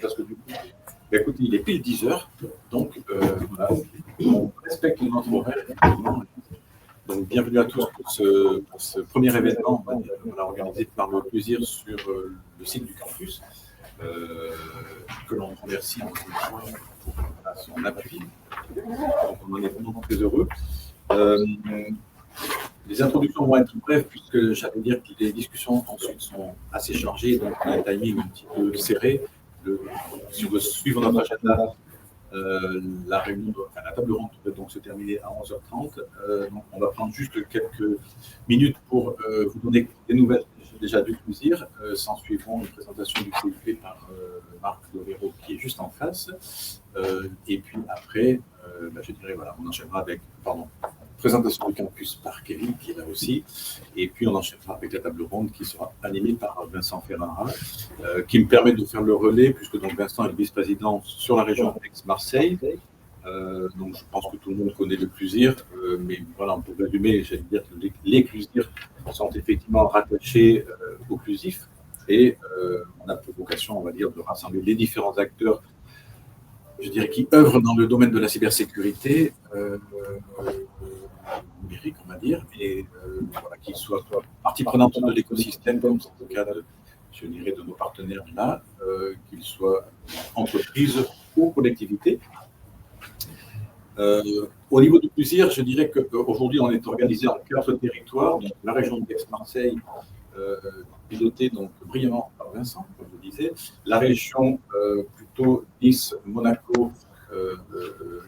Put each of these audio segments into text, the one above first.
parce que du coup, écoutez, il est pile 10 heures, donc voilà, on respecte notre horaire. Donc, bienvenue à tous pour ce premier événement organisé par le plaisir sur le site du campus, que l'on remercie encore une fois pour son appui. Donc, on en est vraiment très heureux. Les introductions vont être brèves puisque j'allais dire que les discussions ensuite sont assez chargées, donc on a un timing un petit peu serré. Si vous suivez notre agenda, la réunion, la table ronde devrait donc se terminer à 11h30. Donc on va prendre juste quelques minutes pour vous donner des nouvelles déjà du plaisir. S'en suivront une présentation du CIP par Marc Lovero qui est juste en face. Et puis après, je dirais, voilà, on enchaînera avec, présentation du campus par Kevin, qui est là aussi, et puis on enchaînera avec la table ronde qui sera animée par Vincent Ferrara, qui me permet de faire le relais, puisque donc Vincent est le vice-président sur la région Aix-Marseille. Donc je pense que tout le monde connaît le Clusir, mais voilà, on peut résumer, j'allais dire que les Clusirs sont effectivement rattachés au Clusif, et on a pour vocation, on va dire, de rassembler les différents acteurs, je dirais, qui œuvrent dans le domaine de la cybersécurité numérique, on va dire, et voilà, qu'ils soient partie prenante de l'écosystème, comme c'est le cas, je dirais, de nos partenaires là, qu'ils soient entreprises ou collectivités. Au niveau du Clusir, je dirais qu'aujourd'hui, on est organisé en 4 territoires, donc la région d'Aix-Marseille, pilotée donc brillamment par Vincent, comme je disais, la région plutôt Nice-Monaco,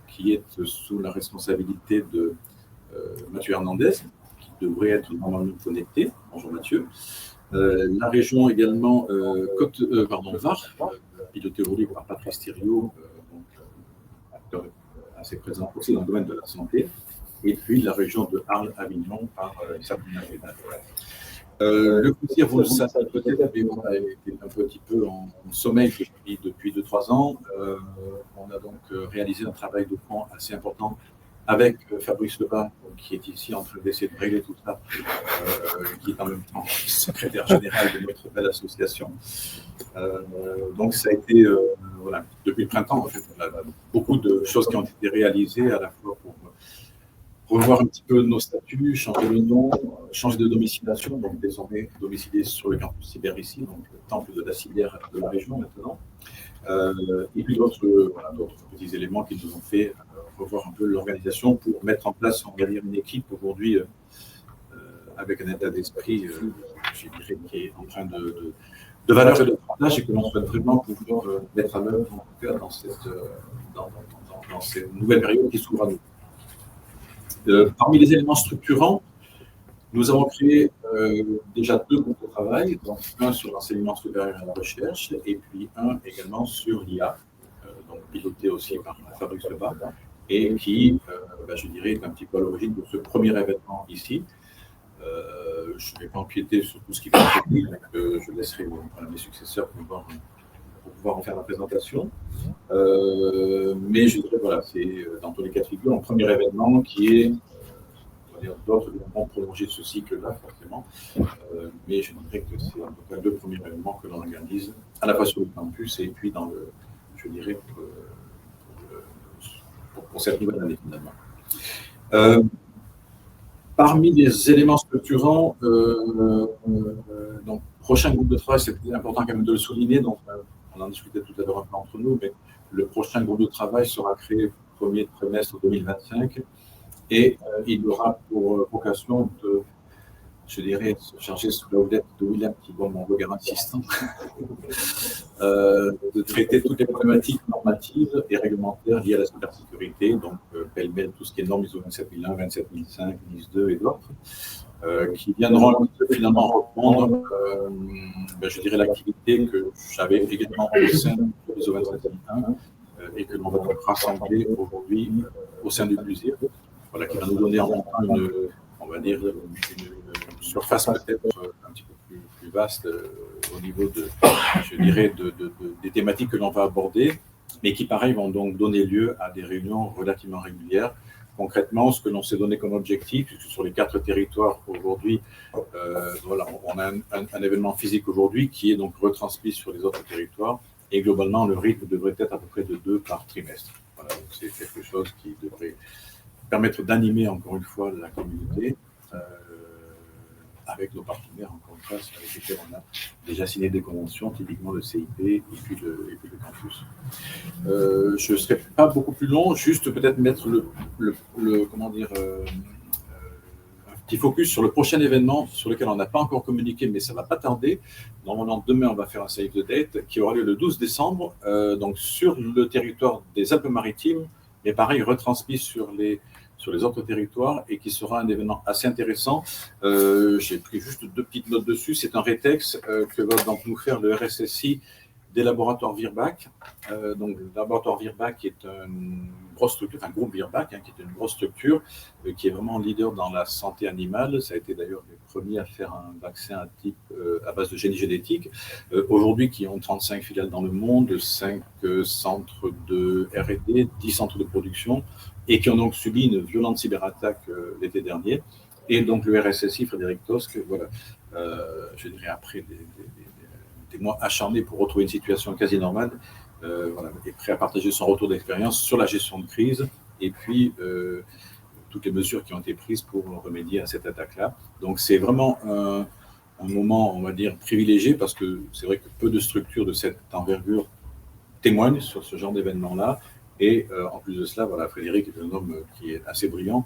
qui est sous la responsabilité de Mathieu Hernandez, qui devrait être normalement connecté. Bonjour Mathieu. La région également Var, pilotée aujourd'hui par Patrice Thiriot, acteur assez présent aussi dans le domaine de la santé, et puis la région de Arles-Avignon par Sabrina Fédal. Le Clusir, vous le savez peut-être, mais on a été un petit peu en sommeil depuis 2-3 ans. On a donc réalisé un travail de fond assez important avec Fabrice Lebas, qui est ici en train d'essayer de régler tout ça, qui est en même temps secrétaire général de notre belle association. Donc ça a été, voilà, depuis le printemps, en fait, on a beaucoup de choses qui ont été réalisées, à la fois pour revoir un petit peu nos statuts, changer le nom, changer de domiciliation, donc désormais domicilié sur le campus cyber ici, donc le temple de la cyber de la région maintenant. Et puis d'autres petits éléments qui nous ont fait revoir un peu l'organisation pour mettre en place, on va dire, une équipe aujourd'hui avec un état d'esprit, je dirais, qui est en train de valeur et de partage, et que l'on souhaite vraiment pouvoir mettre à l'œuvre, en tout cas, dans ces nouvelles périodes qui s'ouvrent à nous. Parmi les éléments structurants, nous avons créé déjà 2 groupes de travail, donc un sur l'enseignement supérieur et la recherche, et puis un également sur l'IA, donc piloté aussi par Fabrice Lebas, et qui, je dirais, est un petit peu à l'origine de ce premier événement ici. Je ne vais pas empiéter sur tout ce qui va être technique, je laisserai mes successeurs pour pouvoir en faire la présentation. Mais je dirais, voilà, c'est dans tous les cas de figure un premier événement qui est, on va dire, d'autres vont prolonger ce cycle-là, forcément. Mais je dirais que c'est en tout cas le premier événement que l'on organise, à la fois sur le campus et puis dans le, je dirais, pour cette nouvelle année, finalement. Parmi les éléments structurants, donc, prochain groupe de travail, c'est important quand même de le souligner, donc on en discutait tout à l'heure un peu entre nous, mais le prochain groupe de travail sera créé premier trimestre 2025 et il aura pour vocation de, je dirais, se charger sous la houlette de William, qui voit mon regard insistant, de traiter toutes les problématiques normatives et réglementaires liées à la cybersécurité, donc pêle-mêle tout ce qui est normes ISO 27001, 27005, NIS2 et d'autres, qui viendront finalement reprendre, je dirais, l'activité que j'avais également au sein de l'ISO 27001 et que l'on va donc rassembler aujourd'hui au sein du Clusir, voilà, qui va nous donner en même temps une, on va dire, une surface peut-être un petit peu plus vaste au niveau de, je dirais, des thématiques que l'on va aborder, mais qui, pareil, vont donc donner lieu à des réunions relativement régulières. Concrètement, ce que l'on s'est donné comme objectif, puisque sur les 4 territoires aujourd'hui, voilà, on a un événement physique aujourd'hui qui est donc retransmis sur les autres territoires, Et globalement, le rythme devrait être à peu près de 2 par trimestre. Voilà, donc c'est quelque chose qui devrait permettre d'animer encore une fois la communauté avec nos partenaires, encore une fois, avec lesquels on a déjà signé des conventions, typiquement le CIP et puis le campus. Je ne serai pas beaucoup plus long, juste peut-être mettre comment dire, un petit focus sur le prochain événement sur lequel on n'a pas encore communiqué, mais ça ne va pas tarder. Normalement, demain, on va faire un save the date qui aura lieu le 12 décembre, donc sur le territoire des Alpes-Maritimes, mais pareil, retransmis sur les autres territoires et qui sera un événement assez intéressant. J'ai pris juste 2 petites notes dessus. C'est un rétex que va donc nous faire le RSSI des laboratoires Virbac. Donc, le laboratoire Virbac est une grosse structure, enfin, groupe Virbac, qui est une grosse structure, qui est vraiment leader dans la santé animale. Ça a été d'ailleurs les premiers à faire un vaccin à base de génie génétique. Aujourd'hui, qui ont 35 filiales dans le monde, 5 centres de R&D, 10 centres de production, et qui ont donc subi une violente cyberattaque l'été dernier. Et donc, le RSSI, Frédéric Tosque, voilà, je dirais après des mois acharnés pour retrouver une situation quasi normale, voilà, est prêt à partager son retour d'expérience sur la gestion de crise et puis toutes les mesures qui ont été prises pour remédier à cette attaque-là. Donc c'est vraiment un moment, on va dire, privilégié parce que c'est vrai que peu de structures de cette envergure témoignent sur ce genre d'événement-là. Et en plus de cela, voilà, Frédéric est un homme qui est assez brillant.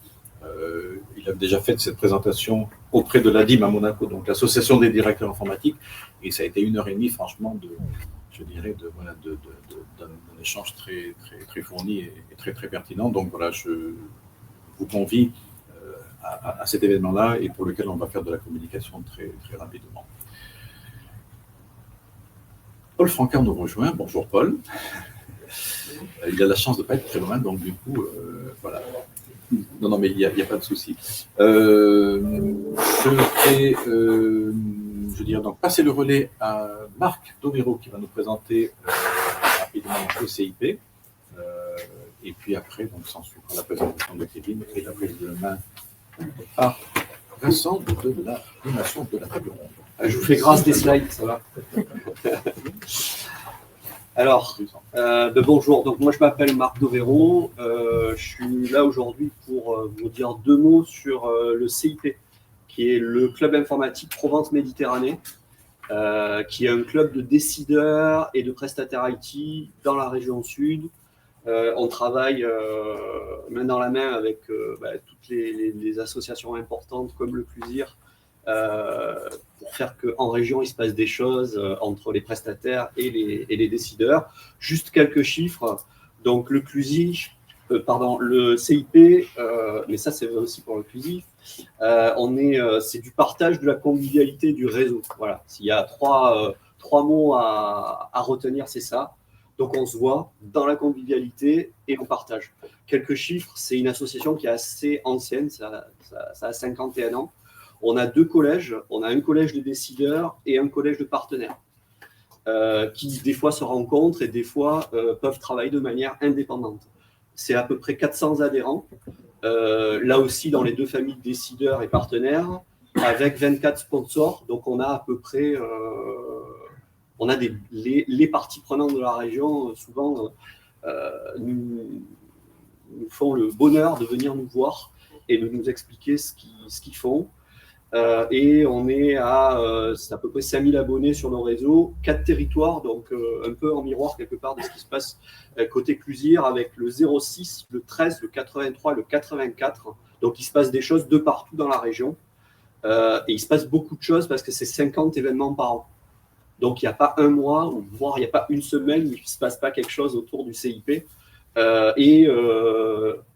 Il a déjà fait cette présentation auprès de l'ADIM à Monaco, donc l'association des directeurs informatiques, et ça a été 1h30, franchement, je dirais, d'un échange très, très, très fourni et très, très pertinent. Donc voilà, je vous convie à cet événement-là et pour lequel on va faire de la communication très, très rapidement. Paul Francard nous rejoint. Bonjour Paul. Il a la chance de ne pas être très loin, donc du coup, voilà. Non, mais il n'y a pas de souci. Je vais, je dirais donc, passer le relais à Marc Dovero qui va nous présenter rapidement le CIP. Et puis après, donc, s'en suivra la présentation de Kevin et la prise de main par Vincent de l'animation de la table ronde. Je vous fais grâce des slides, ça va. Alors, bonjour, donc moi je m'appelle Marc Dovero, je suis là aujourd'hui pour vous dire 2 mots sur le CIP, qui est le Club Informatique Provence-Méditerranée, qui est un club de décideurs et de prestataires IT dans la région sud. On travaille main dans la main avec toutes les associations importantes comme le CLUSIR, pour faire qu'en région, il se passe des choses entre les prestataires et les décideurs. Juste quelques chiffres. Donc, le CIP, mais ça, c'est aussi pour le CLUSIF, c'est du partage de la convivialité du réseau. Voilà. S'il y a trois mots à retenir, c'est ça. Donc, on se voit dans la convivialité et on partage. Quelques chiffres, c'est une association qui est assez ancienne, ça a 51 ans. On a 2 collèges, on a un collège de décideurs et un collège de partenaires qui des fois se rencontrent et des fois peuvent travailler de manière indépendante. C'est à peu près 400 adhérents, là aussi dans les 2 familles de décideurs et partenaires, avec 24 sponsors. Donc on a à peu près, on a les parties prenantes de la région, souvent nous font le bonheur de venir nous voir et de nous expliquer ce qu'ils font. Et on est c'est à peu près 5000 abonnés sur nos réseaux, 4 territoires, donc un peu en miroir quelque part de ce qui se passe côté CLUSIR avec le 06, le 13, le 83, le 84. Donc il se passe des choses de partout dans la région. Et il se passe beaucoup de choses parce que c'est 50 événements par an. Donc il n'y a pas un mois, voire il n'y a pas une semaine où il ne se passe pas quelque chose autour du CIP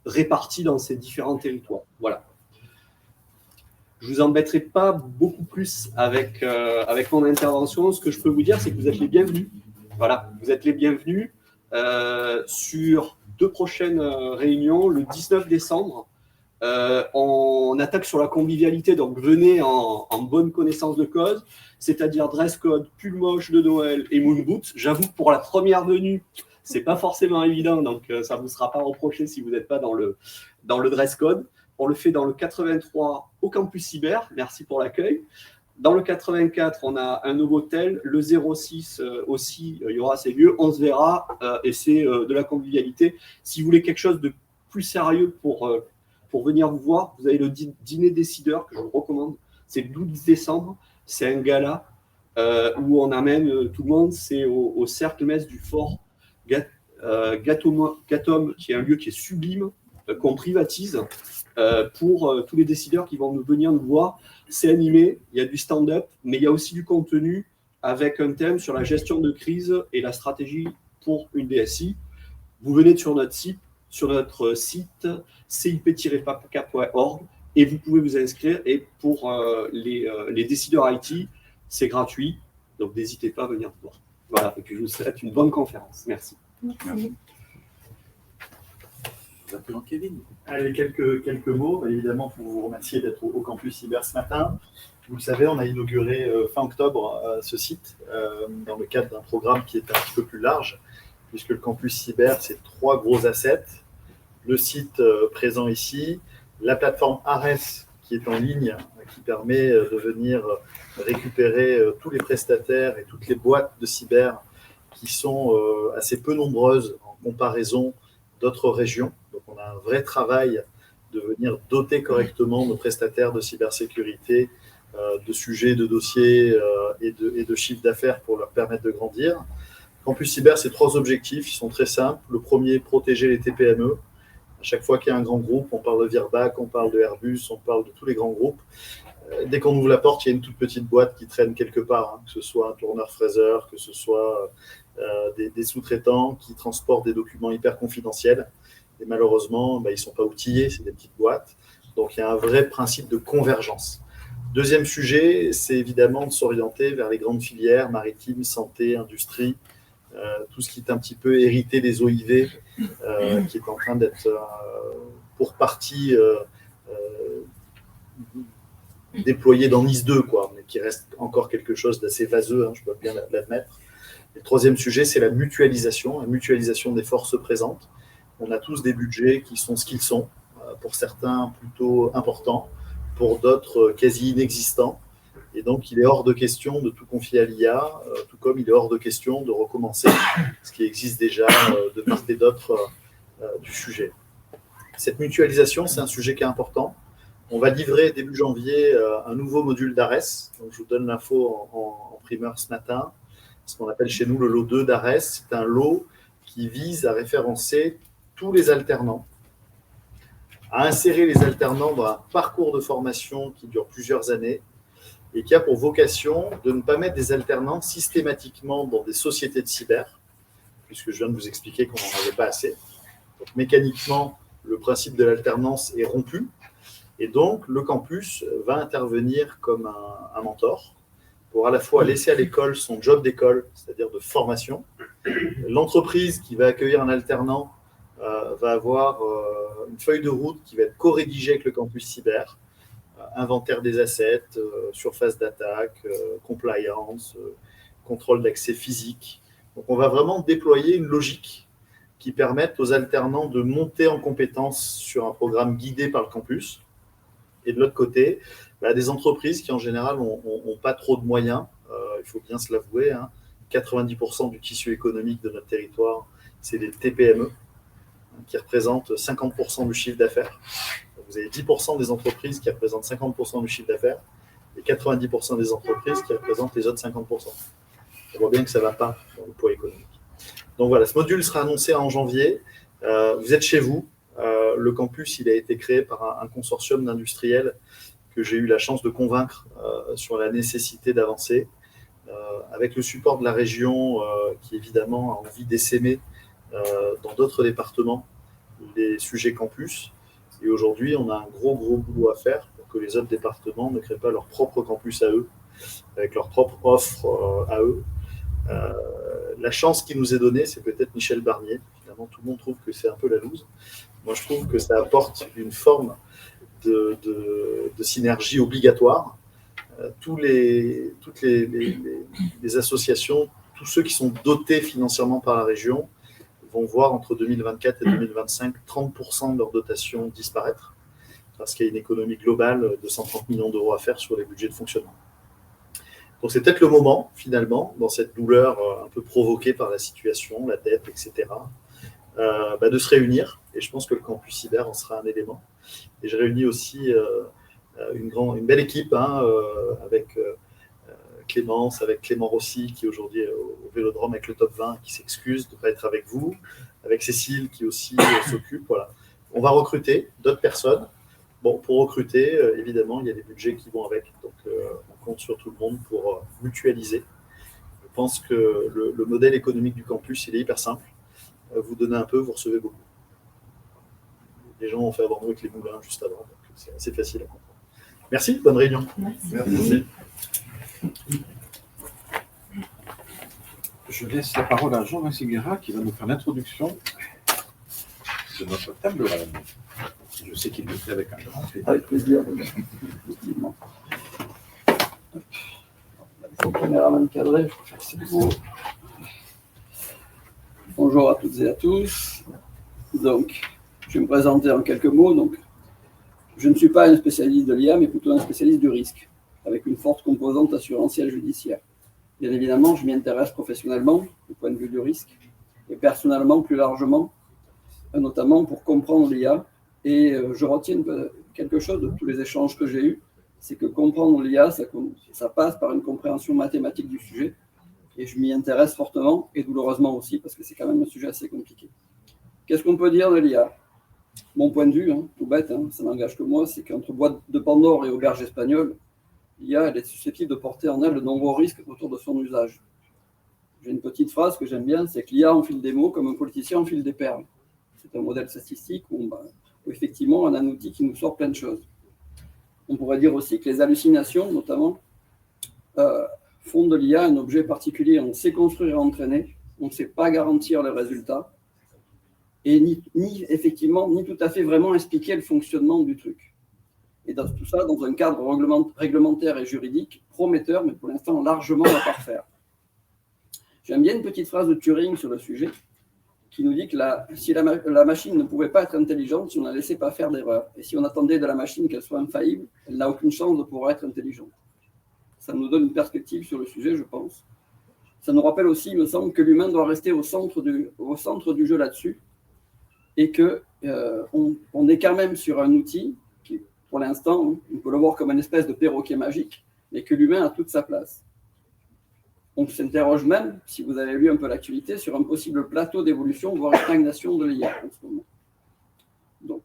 réparti dans ces différents territoires. Voilà. Je ne vous embêterai pas beaucoup plus avec mon intervention. Ce que je peux vous dire, c'est que vous êtes les bienvenus. Voilà, vous êtes les bienvenus sur 2 prochaines réunions. Le 19 décembre, on attaque sur la convivialité. Donc, venez en bonne connaissance de cause, c'est-à-dire dress code, pull moche de Noël et moon boots. J'avoue que pour la première venue, ce n'est pas forcément évident, donc ça ne vous sera pas reproché si vous n'êtes pas dans le dress code. On le fait dans le 83 au campus cyber. Merci pour l'accueil. Dans le 84, on a un nouveau tel. Le 06 aussi, il y aura ces lieux. On se verra et c'est de la convivialité. Si vous voulez quelque chose de plus sérieux pour venir vous voir, vous avez le dîner décideur que je vous recommande. C'est le 12 décembre. C'est un gala où on amène tout le monde. C'est au cercle mess du fort Gatom, qui est un lieu qui est sublime, qu'on privatise pour tous les décideurs qui vont venir nous voir. C'est animé, il y a du stand-up, mais il y a aussi du contenu avec un thème sur la gestion de crise et la stratégie pour une DSI. Vous venez sur notre site cip-pac.org et vous pouvez vous inscrire. Et pour les décideurs IT, c'est gratuit, donc n'hésitez pas à venir nous voir. Voilà, et puis je vous souhaite une bonne conférence. Merci. Merci. Kevin. Allez, quelques mots, évidemment, pour vous remercier d'être au campus cyber ce matin. Vous le savez, on a inauguré fin octobre ce site dans le cadre d'un programme qui est un petit peu plus large, puisque le campus cyber, c'est 3 gros assets. Le site présent ici, la plateforme ARES qui est en ligne, qui permet de venir récupérer tous les prestataires et toutes les boîtes de cyber qui sont assez peu nombreuses en comparaison d'autres régions. Donc, on a un vrai travail de venir doter correctement nos prestataires de cybersécurité, de sujets, de dossiers et de chiffres d'affaires pour leur permettre de grandir. Campus Cyber, c'est 3 objectifs, ils sont très simples. Le premier, protéger les TPME. À chaque fois qu'il y a un grand groupe, on parle de Virbac, on parle de Airbus, on parle de tous les grands groupes. Dès qu'on ouvre la porte, il y a une toute petite boîte qui traîne quelque part, que ce soit un tourneur-fraiseur, que ce soit des sous-traitants qui transportent des documents hyper confidentiels. Et malheureusement, ils ne sont pas outillés, c'est des petites boîtes. Donc, il y a un vrai principe de convergence. Deuxième sujet, c'est évidemment de s'orienter vers les grandes filières maritimes, santé, industrie, tout ce qui est un petit peu hérité des OIV, qui est en train d'être pour partie déployé dans NIS 2, mais qui reste encore quelque chose d'assez vaseux, je dois bien l'admettre. Le troisième sujet, c'est la mutualisation des forces présentes. On a tous des budgets qui sont ce qu'ils sont, pour certains plutôt importants, pour d'autres quasi inexistants. Et donc, il est hors de question de tout confier à l'IA, tout comme il est hors de question de recommencer ce qui existe déjà de part et d'autre du sujet. Cette mutualisation, c'est un sujet qui est important. On va livrer début janvier un nouveau module d'ARES. Donc, je vous donne l'info en primeur ce matin. Ce qu'on appelle chez nous le lot 2 d'ARES. C'est un lot qui vise à référencer tous les alternants, à insérer les alternants dans un parcours de formation qui dure plusieurs années et qui a pour vocation de ne pas mettre des alternants systématiquement dans des sociétés de cyber, puisque je viens de vous expliquer qu'on n'en avait pas assez. Donc, mécaniquement, le principe de l'alternance est rompu. Et donc, le campus va intervenir comme un mentor pour à la fois laisser à l'école son job d'école, c'est-à-dire de formation. L'entreprise qui va accueillir un alternant va avoir une feuille de route qui va être co-rédigée avec le campus cyber, inventaire des assets, surface d'attaque, compliance, contrôle d'accès physique. Donc, on va vraiment déployer une logique qui permette aux alternants de monter en compétences sur un programme guidé par le campus. Et de l'autre côté, des entreprises qui, en général, n'ont pas trop de moyens, il faut bien se l'avouer, 90% du tissu économique de notre territoire, c'est les TPME, qui représentent 50% du chiffre d'affaires. Vous avez 10% des entreprises qui représentent 50% du chiffre d'affaires et 90% des entreprises qui représentent les autres 50%. On voit bien que ça ne va pas dans le poids économique. Donc voilà, ce module sera annoncé en janvier. Vous êtes chez vous. Le campus, il a été créé par un consortium d'industriels que j'ai eu la chance de convaincre sur la nécessité d'avancer, avec le support de la région qui, évidemment, a envie d'essaimer dans d'autres départements les sujets campus. Et aujourd'hui, on a un gros boulot à faire pour que les autres départements ne créent pas leur propre campus à eux, avec leur propre offre à eux. La chance qui nous est donnée, c'est peut-être Michel Barnier. Finalement, tout le monde trouve que c'est un peu la loose. Moi, je trouve que ça apporte une forme de synergie obligatoire. Toutes les associations, tous ceux qui sont dotés financièrement par la région, vont voir entre 2024 et 2025 30% de leur dotation disparaître, parce qu'il y a une économie globale de 130 millions d'euros à faire sur les budgets de fonctionnement. Donc c'est peut-être le moment, finalement, dans cette douleur un peu provoquée par la situation, la dette, etc., de se réunir. Et je pense que le campus cyber en sera un élément. Et j'ai réuni aussi une belle équipe avec Clémence, avec Clément Rossi, qui aujourd'hui est au Vélodrome avec le top 20, qui s'excuse de ne pas être avec vous, avec Cécile, qui aussi s'occupe. Voilà. On va recruter d'autres personnes. Bon, pour recruter, évidemment, il y a des budgets qui vont avec. Donc, on compte sur tout le monde pour mutualiser. Je pense que le modèle économique du campus, il est hyper simple. Vous donnez un peu, vous recevez beaucoup. Les gens ont fait avant nous avec les moulins juste avant. Donc c'est assez facile à comprendre. Merci, bonne réunion. Merci. Je laisse la parole à Jean-Vincent Guérin qui va nous faire l'introduction de notre table ronde. Je sais qu'il le fait avec un grand plaisir. Avec plaisir, effectivement. Il faut caméraman cadré, je préfère que c'est beau. Bonjour à toutes et à tous. Donc, je vais me présenter en quelques mots. Donc, je ne suis pas un spécialiste de l'IA, mais plutôt un spécialiste du risque, avec une forte composante assurantielle judiciaire. Bien évidemment, je m'y intéresse professionnellement, du point de vue du risque, et personnellement, plus largement, notamment pour comprendre l'IA. Et je retiens quelque chose de tous les échanges que j'ai eus, c'est que comprendre l'IA, ça passe par une compréhension mathématique du sujet. Et je m'y intéresse fortement et douloureusement aussi, parce que c'est quand même un sujet assez compliqué. Qu'est-ce qu'on peut dire de l'IA? Mon point de vue, tout bête, ça n'engage que moi, c'est qu'entre boîte de Pandore et auberge espagnole, l'IA, elle est susceptible de porter en elle de nombreux risques autour de son usage. J'ai une petite phrase que j'aime bien, c'est que l'IA enfile des mots comme un politicien enfile des perles. C'est un modèle statistique où effectivement, on a un outil qui nous sort plein de choses. On pourrait dire aussi que les hallucinations, notamment, font de l'IA un objet particulier. On sait construire et entraîner, on ne sait pas garantir le résultat, et ni tout à fait vraiment expliquer le fonctionnement du truc. Et dans tout ça, dans un cadre réglementaire et juridique prometteur, mais pour l'instant largement à parfaire. J'aime bien une petite phrase de Turing sur le sujet, qui nous dit que si la machine ne pouvait pas être intelligente, si on ne la laissait pas faire d'erreur, et si on attendait de la machine qu'elle soit infaillible, elle n'a aucune chance de pouvoir être intelligente. Ça nous donne une perspective sur le sujet, je pense. Ça nous rappelle aussi, il me semble, que l'humain doit rester au centre du jeu là-dessus, et qu'on est quand même sur un outil qui, pour l'instant, on peut le voir comme une espèce de perroquet magique, mais que l'humain a toute sa place. On s'interroge même, si vous avez lu un peu l'actualité, sur un possible plateau d'évolution, voire une stagnation de l'IA en ce moment. Donc,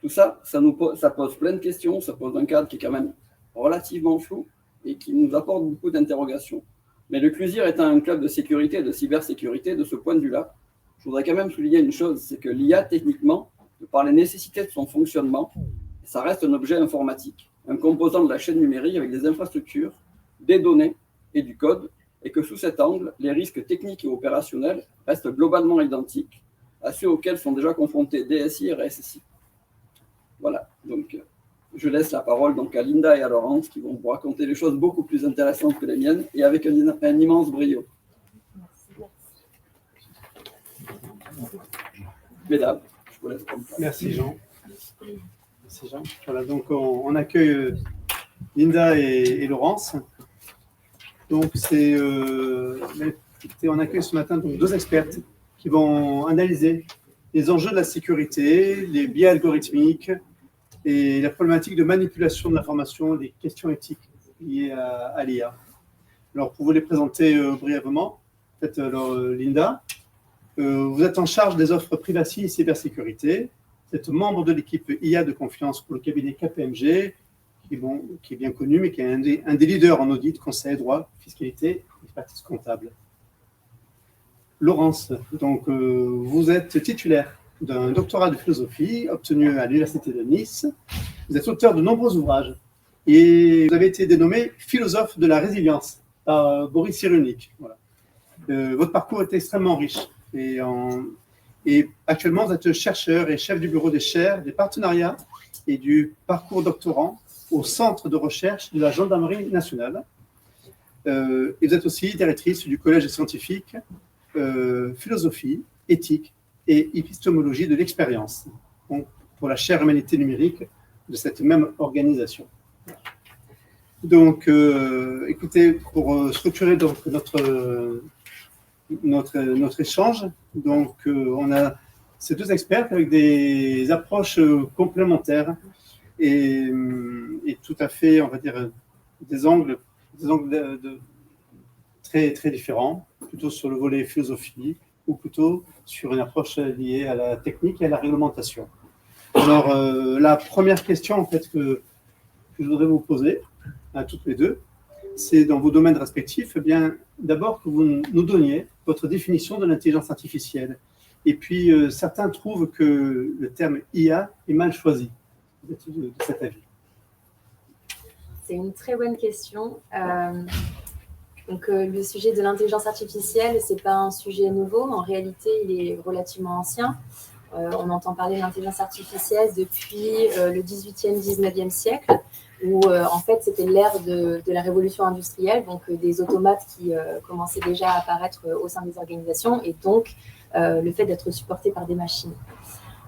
tout ça, ça pose plein de questions, ça pose un cadre qui est quand même relativement flou et qui nous apporte beaucoup d'interrogations. Mais le CLUSIR étant un club de sécurité et de cybersécurité, de ce point de vue-là, je voudrais quand même souligner une chose, c'est que l'IA, techniquement, de par les nécessités de son fonctionnement, ça reste un objet informatique, un composant de la chaîne numérique avec des infrastructures, des données et du code, et que sous cet angle, les risques techniques et opérationnels restent globalement identiques à ceux auxquels sont déjà confrontés DSI et RSSI. Voilà, donc je laisse la parole donc à Linda et à Laurence qui vont vous raconter des choses beaucoup plus intéressantes que les miennes et avec un immense brio. Mesdames, je vous laisse prendre place. Merci Jean. Merci Jean. Voilà, donc on accueille Linda et Laurence. Donc on accueille ce matin donc, 2 expertes qui vont analyser les enjeux de la sécurité, les biais algorithmiques et la problématique de manipulation de l'information, les questions éthiques liées à l'IA. Alors pour vous les présenter brièvement, peut-être Linda. Vous êtes en charge des offres privacy et cybersécurité. Vous êtes membre de l'équipe IA de confiance pour le cabinet KPMG, qui est bien connu, mais qui est un des leaders en audit, conseil, droit, fiscalité et expertise comptable. Laurence, donc, vous êtes titulaire d'un doctorat de philosophie obtenu à l'Université de Nice. Vous êtes auteur de nombreux ouvrages et vous avez été dénommé philosophe de la résilience par Boris Cyrulnik. Voilà. Votre parcours est extrêmement riche. Et actuellement, vous êtes chercheur et chef du bureau des chaires, des partenariats et du parcours doctorant au centre de recherche de la Gendarmerie nationale. Et vous êtes aussi directrice du collège scientifique philosophie, éthique et épistémologie de l'expérience pour la chaire humanité numérique de cette même organisation. Donc, écoutez, pour structurer donc, notre échange, donc, on a ces deux experts avec des approches complémentaires et tout à fait, on va dire, des angles très, très différents, plutôt sur le volet philosophie ou plutôt sur une approche liée à la technique et à la réglementation. Alors, la première question en fait, que je voudrais vous poser à toutes les deux, c'est dans vos domaines respectifs, eh bien, d'abord que vous nous donniez votre définition de l'intelligence artificielle. Et puis, certains trouvent que le terme IA est mal choisi. Vous êtes de cet avis? C'est une très bonne question. Donc, le sujet de l'intelligence artificielle, ce n'est pas un sujet nouveau. En réalité, il est relativement ancien. On entend parler de l'intelligence artificielle depuis le 18e, 19e siècle, où en fait, c'était l'ère de la révolution industrielle, donc des automates qui commençaient déjà à apparaître au sein des organisations, et donc le fait d'être supporté par des machines.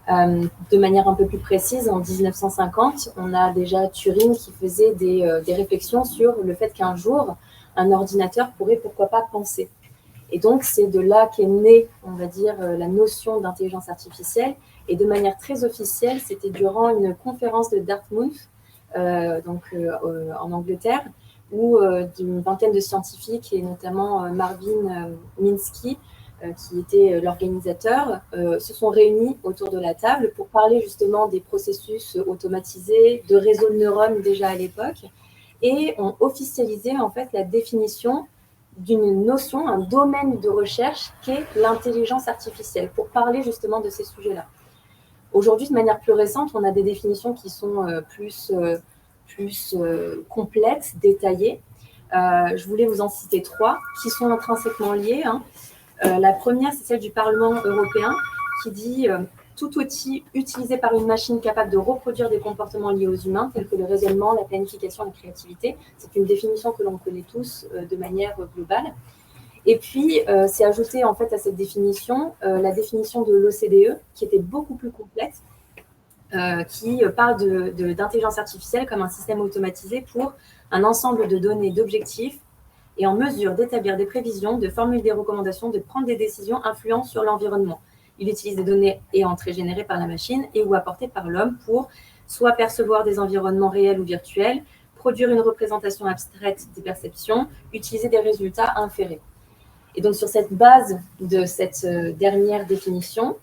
De manière un peu plus précise, en 1950, on a déjà Turing qui faisait des réflexions sur le fait qu'un jour, un ordinateur pourrait pourquoi pas penser. Et donc, c'est de là qu'est née, on va dire, la notion d'intelligence artificielle. Et de manière très officielle, c'était durant une conférence de Dartmouth, en Angleterre, où d'une vingtaine de scientifiques, et notamment Marvin Minsky, qui était l'organisateur, se sont réunis autour de la table pour parler justement des processus automatisés, de réseaux de neurones déjà à l'époque, et ont officialisé en fait la définition d'une notion, un domaine de recherche qu'est l'intelligence artificielle, pour parler justement de ces sujets-là. Aujourd'hui, de manière plus récente, on a des définitions qui sont plus complètes, détaillées. Je voulais vous en citer 3 qui sont intrinsèquement liées. La première, c'est celle du Parlement européen qui dit tout outil utilisé par une machine capable de reproduire des comportements liés aux humains, tels que le raisonnement, la planification, la créativité. C'est une définition que l'on connaît tous de manière globale. Et puis, c'est ajouté en fait à cette définition la définition de l'OCDE, qui était beaucoup plus complète, qui parle d'intelligence artificielle comme un système automatisé pour un ensemble de données, d'objectifs, et en mesure d'établir des prévisions, de formuler des recommandations, de prendre des décisions influentes sur l'environnement. Il utilise des données et entrées générées par la machine et ou apportées par l'homme pour soit percevoir des environnements réels ou virtuels, produire une représentation abstraite des perceptions, utiliser des résultats inférés. Et donc, sur cette base de cette dernière définition,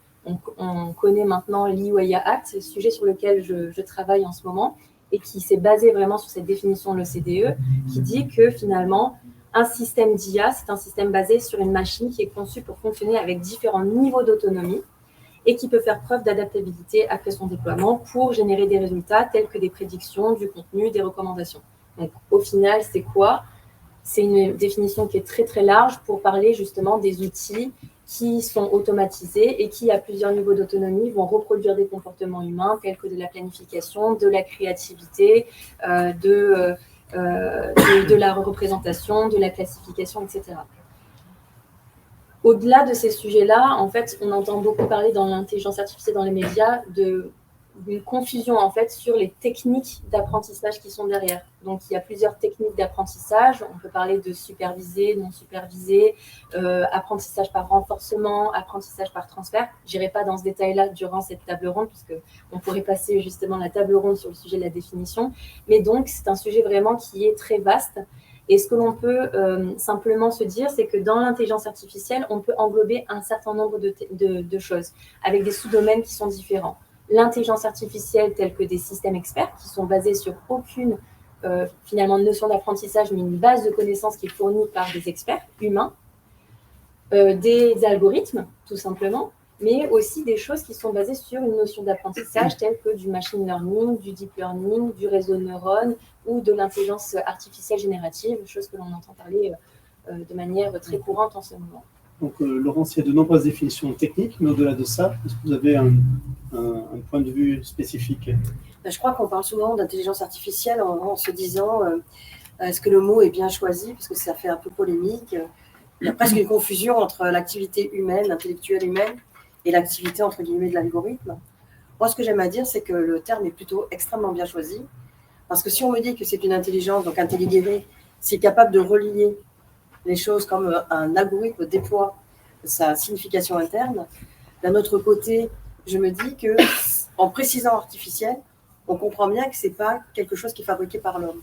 on connaît maintenant l'e-Waya Act, le sujet sur lequel je travaille en ce moment, et qui s'est basé vraiment sur cette définition de l'OCDE, qui dit que finalement, un système d'IA, c'est un système basé sur une machine qui est conçue pour fonctionner avec différents niveaux d'autonomie et qui peut faire preuve d'adaptabilité après son déploiement pour générer des résultats tels que des prédictions, du contenu, des recommandations. Donc, au final, c'est quoi? C'est une définition qui est très, très large pour parler justement des outils qui sont automatisés et qui, à plusieurs niveaux d'autonomie, vont reproduire des comportements humains tels que de la planification, de la créativité, de la représentation, de la classification, etc. Au-delà de ces sujets-là, en fait, on entend beaucoup parler dans l'intelligence artificielle dans les médias d'une confusion en fait sur les techniques d'apprentissage qui sont derrière. Donc, il y a plusieurs techniques d'apprentissage. On peut parler de supervisé, non supervisé, apprentissage par renforcement, apprentissage par transfert. Je n'irai pas dans ce détail-là durant cette table ronde, puisqu'on pourrait passer justement la table ronde sur le sujet de la définition. Mais donc, c'est un sujet vraiment qui est très vaste. Et ce que l'on peut simplement se dire, c'est que dans l'intelligence artificielle, on peut englober un certain nombre de choses, avec des sous-domaines qui sont différents. L'intelligence artificielle telle que des systèmes experts qui sont basés sur aucune finalement notion d'apprentissage, mais une base de connaissances qui est fournie par des experts humains, des algorithmes tout simplement, mais aussi des choses qui sont basées sur une notion d'apprentissage telle que du machine learning, du deep learning, du réseau de neurones ou de l'intelligence artificielle générative, chose que l'on entend parler de manière très courante en ce moment. Donc, Laurence, il y a de nombreuses définitions techniques, mais au-delà de ça, est-ce que vous avez un point de vue spécifique? Je crois qu'on parle souvent d'intelligence artificielle en se disant est-ce que le mot est bien choisi, parce que ça fait un peu polémique. Il y a presque une confusion entre l'activité humaine, l'intellectuelle humaine, et l'activité, entre guillemets, de l'algorithme. Moi, ce que j'aime à dire, c'est que le terme est plutôt extrêmement bien choisi, Parce que si on me dit que c'est une intelligence, donc intelliguée, c'est capable de relier les choses comme un algorithme déploie sa signification interne, d'un autre côté, je me dis que en précisant artificiel, on comprend bien que ce n'est pas quelque chose qui est fabriqué par l'homme.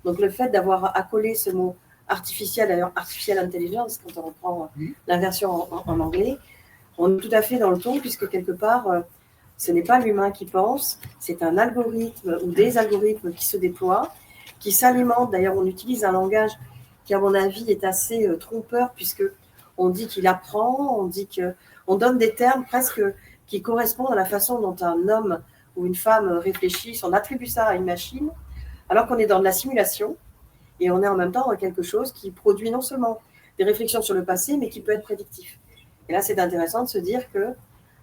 Donc le fait d'avoir accolé ce mot artificiel, d'ailleurs artificial intelligence, quand on reprend l'inversion en anglais, on est tout à fait dans le ton, puisque quelque part, ce n'est pas l'humain qui pense, c'est un algorithme ou des algorithmes qui se déploient, qui s'alimentent. D'ailleurs, on utilise un langage qui, à mon avis, est assez trompeur, puisque on dit qu'il apprend, on donne des termes presque qui correspondent à la façon dont un homme ou une femme réfléchissent. On attribue ça à une machine, alors qu'on est dans de la simulation, et on est en même temps dans quelque chose qui produit non seulement des réflexions sur le passé, mais qui peut être prédictif. Et là, c'est intéressant de se dire que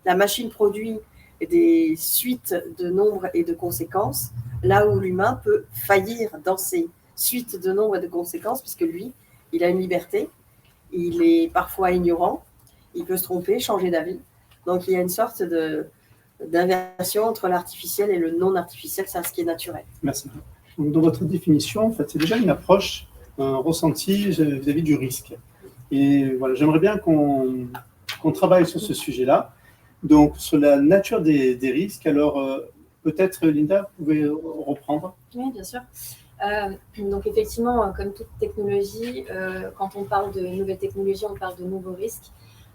la machine produit des suites de nombres et de conséquences, là où l'humain peut faillir dans ces suites de nombres et de conséquences, puisque lui, il a une liberté, il est parfois ignorant, il peut se tromper, changer d'avis. Donc, il y a une sorte d'inversion entre l'artificiel et le non-artificiel, c'est ce qui est naturel. Merci. Donc, dans votre définition, en fait, c'est déjà une approche, un ressenti vis-à-vis du risque. Et voilà, j'aimerais bien qu'on travaille sur ce sujet-là. Donc, sur la nature des risques, alors peut-être, Linda, vous pouvez reprendre. Oui, bien sûr. Donc, effectivement, comme toute technologie, quand on parle de nouvelles technologies, on parle de nouveaux risques.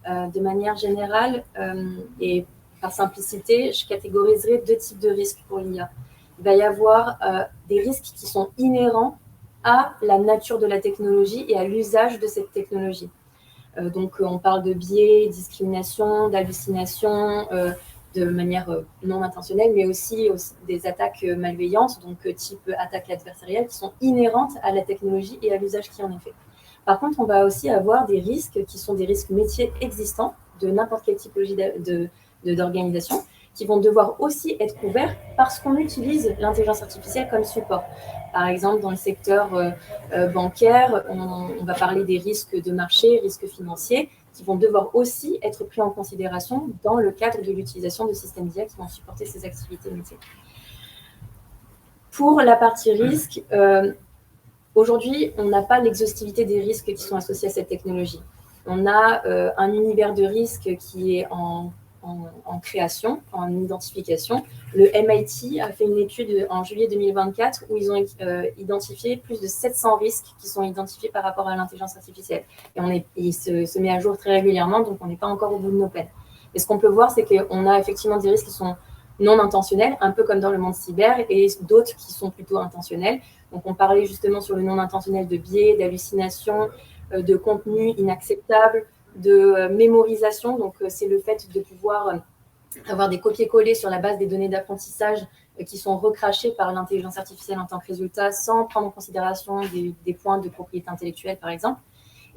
De manière générale, et par simplicité, je catégoriserai 2 types de risques pour l'IA. Il va y avoir des risques qui sont inhérents à la nature de la technologie et à l'usage de cette technologie. Donc, on parle de biais, discrimination, d'hallucination, de manière non intentionnelle, mais aussi des attaques malveillantes, donc type attaque adversarielle, qui sont inhérentes à la technologie et à l'usage qui en est fait. Par contre, on va aussi avoir des risques qui sont des risques métiers existants de n'importe quelle typologie d'organisation, qui vont devoir aussi être couverts parce qu'on utilise l'intelligence artificielle comme support. Par exemple, dans le secteur bancaire, on va parler des risques de marché, risques financiers, qui vont devoir aussi être pris en considération dans le cadre de l'utilisation de systèmes d'IA qui vont supporter ces activités métiers. Pour la partie risque, aujourd'hui, on n'a pas l'exhaustivité des risques qui sont associés à cette technologie. On a un univers de risques qui est en création, en identification. Le MIT a fait une étude en juillet 2024 où ils ont identifié plus de 700 risques qui sont identifiés par rapport à l'intelligence artificielle. Et il se met à jour très régulièrement, donc on n'est pas encore au bout de nos peines. Et ce qu'on peut voir, c'est qu'on a effectivement des risques qui sont non intentionnels, un peu comme dans le monde cyber, et d'autres qui sont plutôt intentionnels. Donc on parlait justement sur le non intentionnel de biais, d'hallucination, de contenu inacceptable, de mémorisation. Donc c'est le fait de pouvoir avoir des copier-coller sur la base des données d'apprentissage qui sont recrachées par l'intelligence artificielle en tant que résultat, sans prendre en considération des points de propriété intellectuelle, par exemple.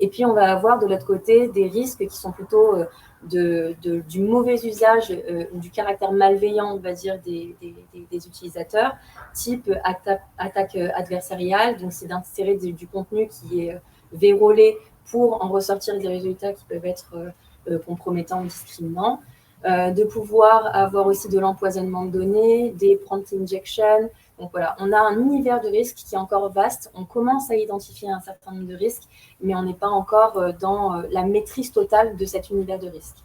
Et puis, on va avoir de l'autre côté des risques qui sont plutôt du mauvais usage ou du caractère malveillant, on va dire, des utilisateurs, type attaque adversariale. Donc, c'est d'insérer du contenu qui est vérolé pour en ressortir des résultats qui peuvent être compromettants ou discriminants. De pouvoir avoir aussi de l'empoisonnement de données, des prompt injection. Donc voilà, on a un univers de risques qui est encore vaste. On commence à identifier un certain nombre de risques, mais on n'est pas encore dans la maîtrise totale de cet univers de risques.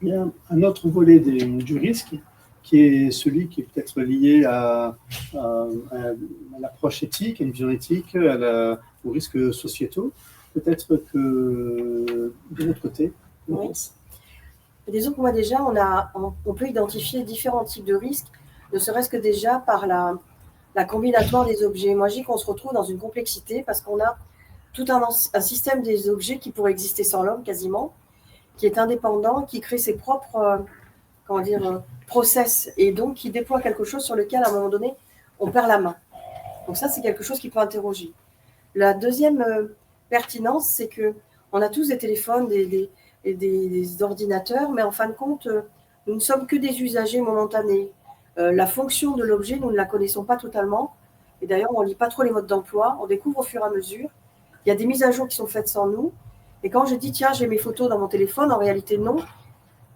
Il y a un autre volet du risque qui est celui qui est peut-être lié à l'approche éthique, à une vision éthique, aux risques sociétaux. Peut-être que de l'autre côté, oui. Disons que moi déjà, on peut identifier différents types de risques, ne serait-ce que déjà par la combinatoire des objets. Moi, je dis qu'on se retrouve dans une complexité parce qu'on a tout un système des objets qui pourrait exister sans l'homme quasiment, qui est indépendant, qui crée ses propres process et donc qui déploie quelque chose sur lequel, à un moment donné, on perd la main. Donc ça, c'est quelque chose qui peut interroger. La deuxième pertinence, c'est qu'on a tous des téléphones, des ordinateurs, mais en fin de compte, nous ne sommes que des usagers momentanés. La fonction de l'objet, nous ne la connaissons pas totalement. Et d'ailleurs, on ne lit pas trop les modes d'emploi. On découvre au fur et à mesure. Il y a des mises à jour qui sont faites sans nous. Et quand je dis, tiens, j'ai mes photos dans mon téléphone, en réalité, non.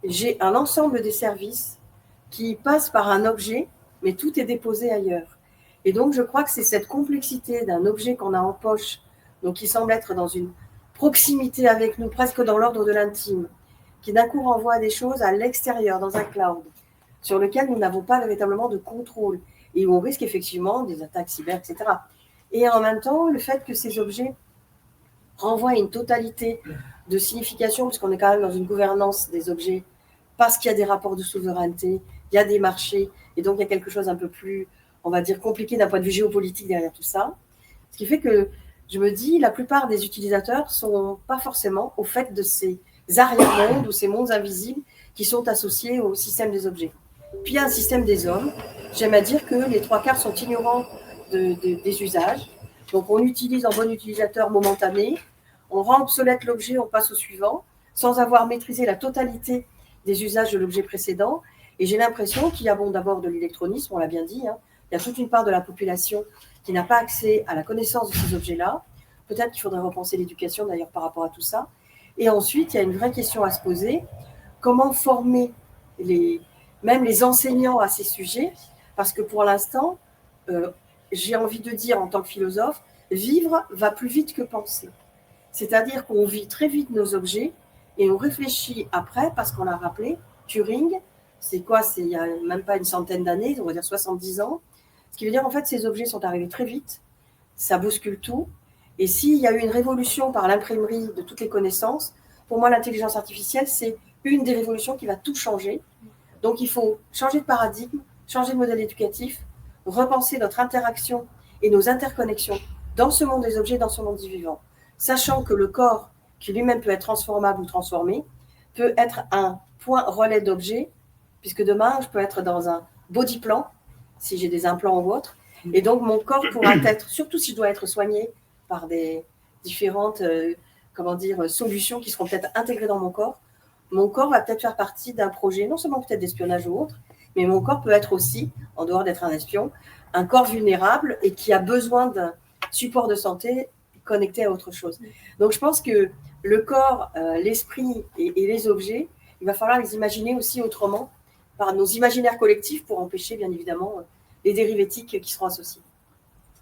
J'ai un ensemble des services qui passent par un objet, mais tout est déposé ailleurs. Et donc, je crois que c'est cette complexité d'un objet qu'on a en poche, donc qui semble être dans une proximité avec nous, presque dans l'ordre de l'intime, qui d'un coup renvoie des choses à l'extérieur, dans un cloud, sur lequel nous n'avons pas véritablement de contrôle et où on risque effectivement des attaques cyber, etc. Et en même temps, le fait que ces objets renvoient à une totalité de signification, puisqu'on est quand même dans une gouvernance des objets, parce qu'il y a des rapports de souveraineté, il y a des marchés, et donc il y a quelque chose un peu plus, on va dire, compliqué d'un point de vue géopolitique derrière tout ça. Ce qui fait que je me dis, la plupart des utilisateurs ne sont pas forcément au fait de ces arrière-mondes ou ces mondes invisibles qui sont associés au système des objets. Puis il y a un système des hommes. J'aime à dire que les 3/4 sont ignorants des usages. Donc on utilise en bon utilisateur momentané, on rend obsolète l'objet, on passe au suivant, sans avoir maîtrisé la totalité des usages de l'objet précédent. Et j'ai l'impression qu'il y a d'abord de l'électronisme, on l'a bien dit, hein. Il y a toute une part de la population qui n'a pas accès à la connaissance de ces objets-là. Peut-être qu'il faudrait repenser l'éducation d'ailleurs par rapport à tout ça. Et ensuite, il y a une vraie question à se poser. Comment former même les enseignants à ces sujets? Parce que pour l'instant, j'ai envie de dire en tant que philosophe, vivre va plus vite que penser. C'est-à-dire qu'on vit très vite nos objets et on réfléchit après, parce qu'on l'a rappelé, Turing, c'est quoi? C'est il n'y a même pas une centaine d'années, on va dire 70 ans. Ce qui veut dire, en fait, ces objets sont arrivés très vite, ça bouscule tout. Et s'il y a eu une révolution par l'imprimerie de toutes les connaissances, pour moi, l'intelligence artificielle, c'est une des révolutions qui va tout changer. Donc, il faut changer de paradigme, changer de modèle éducatif, repenser notre interaction et nos interconnexions dans ce monde des objets, dans ce monde du vivant. Sachant que le corps, qui lui-même peut être transformable ou transformé, peut être un point relais d'objets, puisque demain, je peux être dans un body plan, si j'ai des implants ou autre, et donc mon corps pourra être, surtout si je dois être soigné par des différentes solutions qui seront peut-être intégrées dans mon corps va peut-être faire partie d'un projet, non seulement peut-être d'espionnage ou autre, mais mon corps peut être aussi, en dehors d'être un espion, un corps vulnérable et qui a besoin d'un support de santé connecté à autre chose. Donc je pense que le corps, l'esprit et les objets, il va falloir les imaginer aussi autrement par nos imaginaires collectifs pour empêcher bien évidemment les dérives éthiques qui seront associées.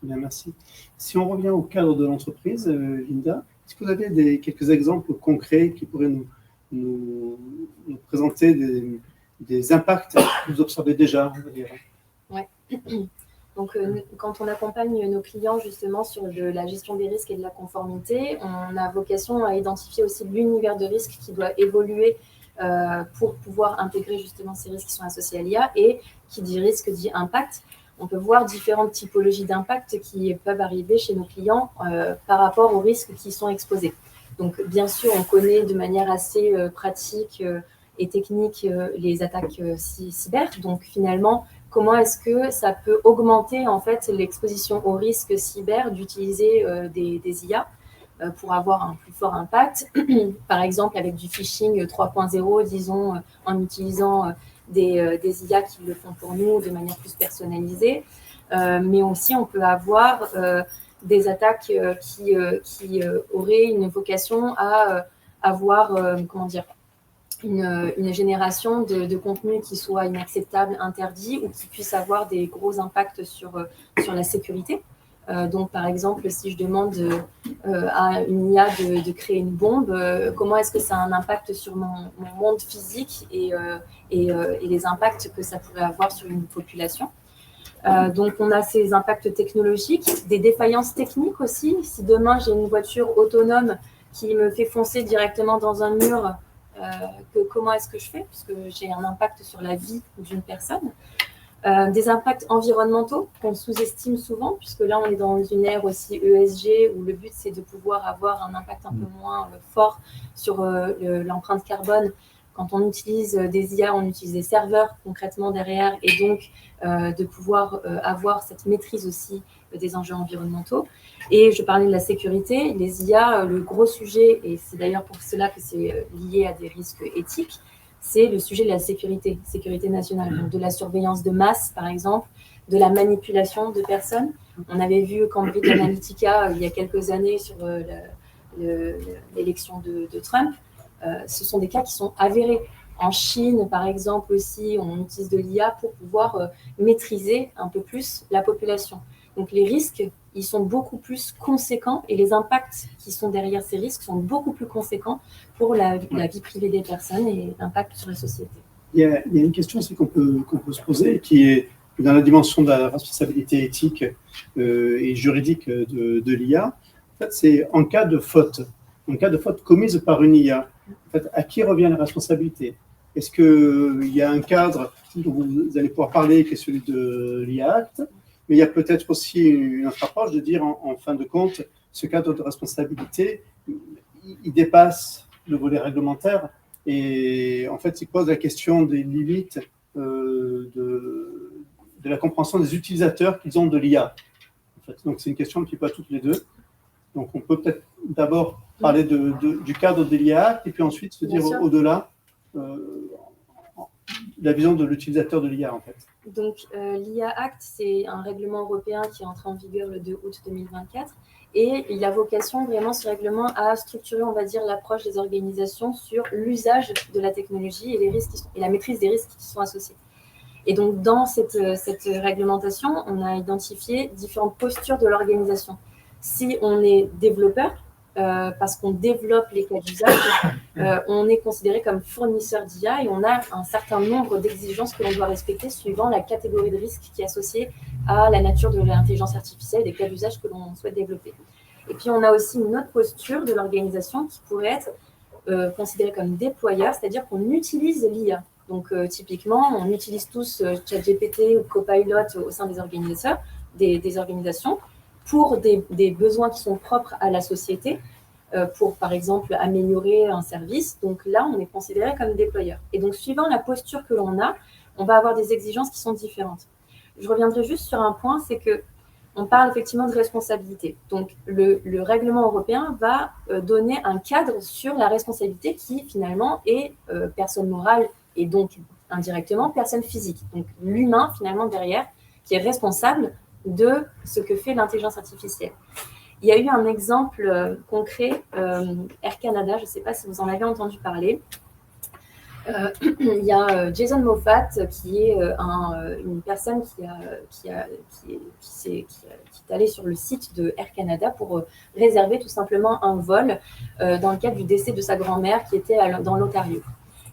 Bien, merci. Si on revient au cadre de l'entreprise, Linda, est-ce que vous avez quelques exemples concrets qui pourraient nous présenter des impacts que vous observez déjà, on va dire? Ouais. Donc, quand on accompagne nos clients justement sur de la gestion des risques et de la conformité, on a vocation à identifier aussi l'univers de risques qui doit évoluer pour pouvoir intégrer justement ces risques qui sont associés à l'IA. Et qui dit risque dit impact. On peut voir différentes typologies d'impact qui peuvent arriver chez nos clients par rapport aux risques qui sont exposés. Donc, bien sûr, on connaît de manière assez pratique et technique les attaques cyber. Donc, finalement, comment est-ce que ça peut augmenter en fait l'exposition au risque cyber d'utiliser des IA pour avoir un plus fort impact, par exemple avec du phishing 3.0, disons, en utilisant des IA qui le font pour nous de manière plus personnalisée. Mais aussi, on peut avoir des attaques qui auraient une vocation à avoir, une génération de contenu qui soit inacceptable, interdit, ou qui puisse avoir des gros impacts sur la sécurité. Donc, par exemple, si je demande à une IA de créer une bombe, comment est-ce que ça a un impact sur mon monde physique et les impacts que ça pourrait avoir sur une population. Donc, on a ces impacts technologiques, des défaillances techniques aussi. Si demain, j'ai une voiture autonome qui me fait foncer directement dans un mur, comment est-ce que je fais? Puisque j'ai un impact sur la vie d'une personne. Des impacts environnementaux qu'on sous-estime souvent, puisque là, on est dans une ère aussi ESG où le but, c'est de pouvoir avoir un impact un peu moins fort sur l'empreinte carbone. Quand on utilise des IA, on utilise des serveurs concrètement derrière, et donc de pouvoir avoir cette maîtrise aussi des enjeux environnementaux. Et je parlais de la sécurité. Les IA, le gros sujet, et c'est d'ailleurs pour cela que c'est lié à des risques éthiques, c'est le sujet de la sécurité nationale, donc de la surveillance de masse, par exemple, de la manipulation de personnes. On avait vu Cambridge Analytica il y a quelques années sur l'élection de Trump. Ce sont des cas qui sont avérés. En Chine, par exemple, aussi, on utilise de l'IA pour pouvoir maîtriser un peu plus la population. Donc les risques, ils sont beaucoup plus conséquents et les impacts qui sont derrière ces risques sont beaucoup plus conséquents pour la vie privée des personnes et l'impact sur la société. Il y a une question aussi qu'on peut se poser, qui est dans la dimension de la responsabilité éthique et juridique de l'IA. En fait, c'est en cas de faute commise par une IA, en fait, à qui revient la responsabilité? Est-ce qu'il y a un cadre dont vous allez pouvoir parler, qui est celui de l'IA Act, mais il y a peut-être aussi une autre approche de dire, en fin de compte, ce cadre de responsabilité, il dépasse le volet réglementaire et en fait, il pose la question des limites de la compréhension des utilisateurs qu'ils ont de l'IA. En fait. Donc, c'est une question un petit peu à toutes les deux. Donc, on peut peut-être d'abord parler du cadre de l'IA et puis ensuite se dire au-delà la vision de l'utilisateur de l'IA, en fait. Donc, l'IA Act, c'est un règlement européen qui est entré en vigueur le 2 août 2024 et il a vocation vraiment, ce règlement, à structurer, on va dire, l'approche des organisations sur l'usage de la technologie et les risques et la maîtrise des risques qui sont associés. Et donc, dans cette réglementation, on a identifié différentes postures de l'organisation. Si on est développeur, parce qu'on développe les cas d'usage, on est considéré comme fournisseur d'IA et on a un certain nombre d'exigences que l'on doit respecter suivant la catégorie de risque qui est associée à la nature de l'intelligence artificielle et des cas d'usage que l'on souhaite développer. Et puis, on a aussi une autre posture de l'organisation qui pourrait être considérée comme déployeur, c'est-à-dire qu'on utilise l'IA. Donc, typiquement, on utilise tous ChatGPT ou Copilot au sein des organisations pour des besoins qui sont propres à la société, pour, par exemple, améliorer un service. Donc là, on est considéré comme déployeur. Et donc, suivant la posture que l'on a, on va avoir des exigences qui sont différentes. Je reviendrai juste sur un point, c'est qu'on parle effectivement de responsabilité. Donc, le règlement européen va donner un cadre sur la responsabilité qui, finalement, est personne morale et donc, indirectement, personne physique. Donc, l'humain, finalement, derrière, qui est responsable de ce que fait l'intelligence artificielle. Il y a eu un exemple concret, Air Canada, je ne sais pas si vous en avez entendu parler. Il y a Jason Moffat, qui est une personne qui est allé sur le site de Air Canada pour réserver tout simplement un vol dans le cadre du décès de sa grand-mère qui était dans l'Ontario.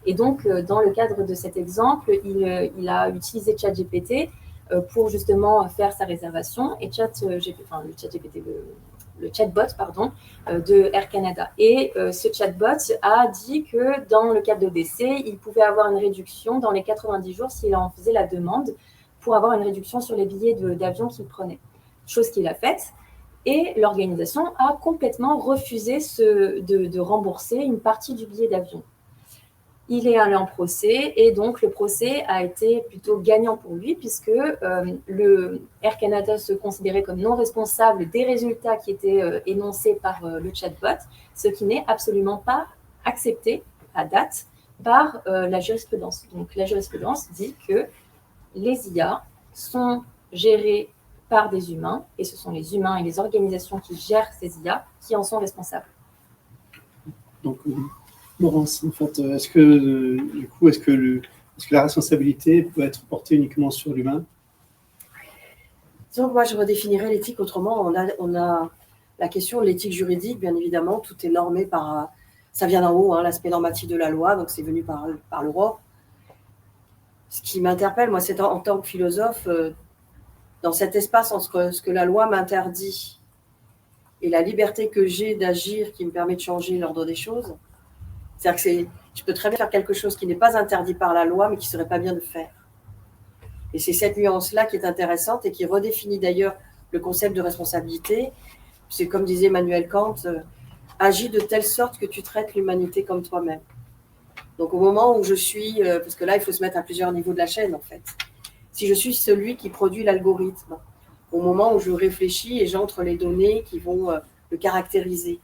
Et donc, dans le cadre de cet exemple, il a utilisé ChatGPT pour justement faire sa réservation et le chatbot de Air Canada. Et ce chatbot a dit que dans le cas de décès, il pouvait avoir une réduction dans les 90 jours s'il en faisait la demande pour avoir une réduction sur les billets d'avion qu'il prenait. Chose qu'il a faite. Et l'organisation a complètement refusé de rembourser une partie du billet d'avion. Il est allé en procès et donc le procès a été plutôt gagnant pour lui puisque le Air Canada se considérait comme non responsable des résultats qui étaient énoncés par le chatbot, ce qui n'est absolument pas accepté à date par la jurisprudence. Donc la jurisprudence dit que les IA sont gérées par des humains et ce sont les humains et les organisations qui gèrent ces IA qui en sont responsables. Donc, Laurence, en fait, est-ce que la responsabilité peut être portée uniquement sur l'humain? Donc, moi, je redéfinirais l'éthique autrement. On a la question de l'éthique juridique, bien évidemment. Tout est normé par... Ça vient d'en haut, hein, l'aspect normatif de la loi, donc c'est venu par l'Europe. Ce qui m'interpelle, moi, c'est en tant que philosophe, dans cet espace entre ce que la loi m'interdit et la liberté que j'ai d'agir qui me permet de changer l'ordre des choses. C'est-à-dire que je peux très bien faire quelque chose qui n'est pas interdit par la loi, mais qui ne serait pas bien de faire. Et c'est cette nuance-là qui est intéressante et qui redéfinit d'ailleurs le concept de responsabilité. C'est comme disait Emmanuel Kant, agis de telle sorte que tu traites l'humanité comme toi-même. Donc au moment où je suis, parce que là il faut se mettre à plusieurs niveaux de la chaîne en fait. Si je suis celui qui produit l'algorithme, au moment où je réfléchis et j'entre les données qui vont le caractériser,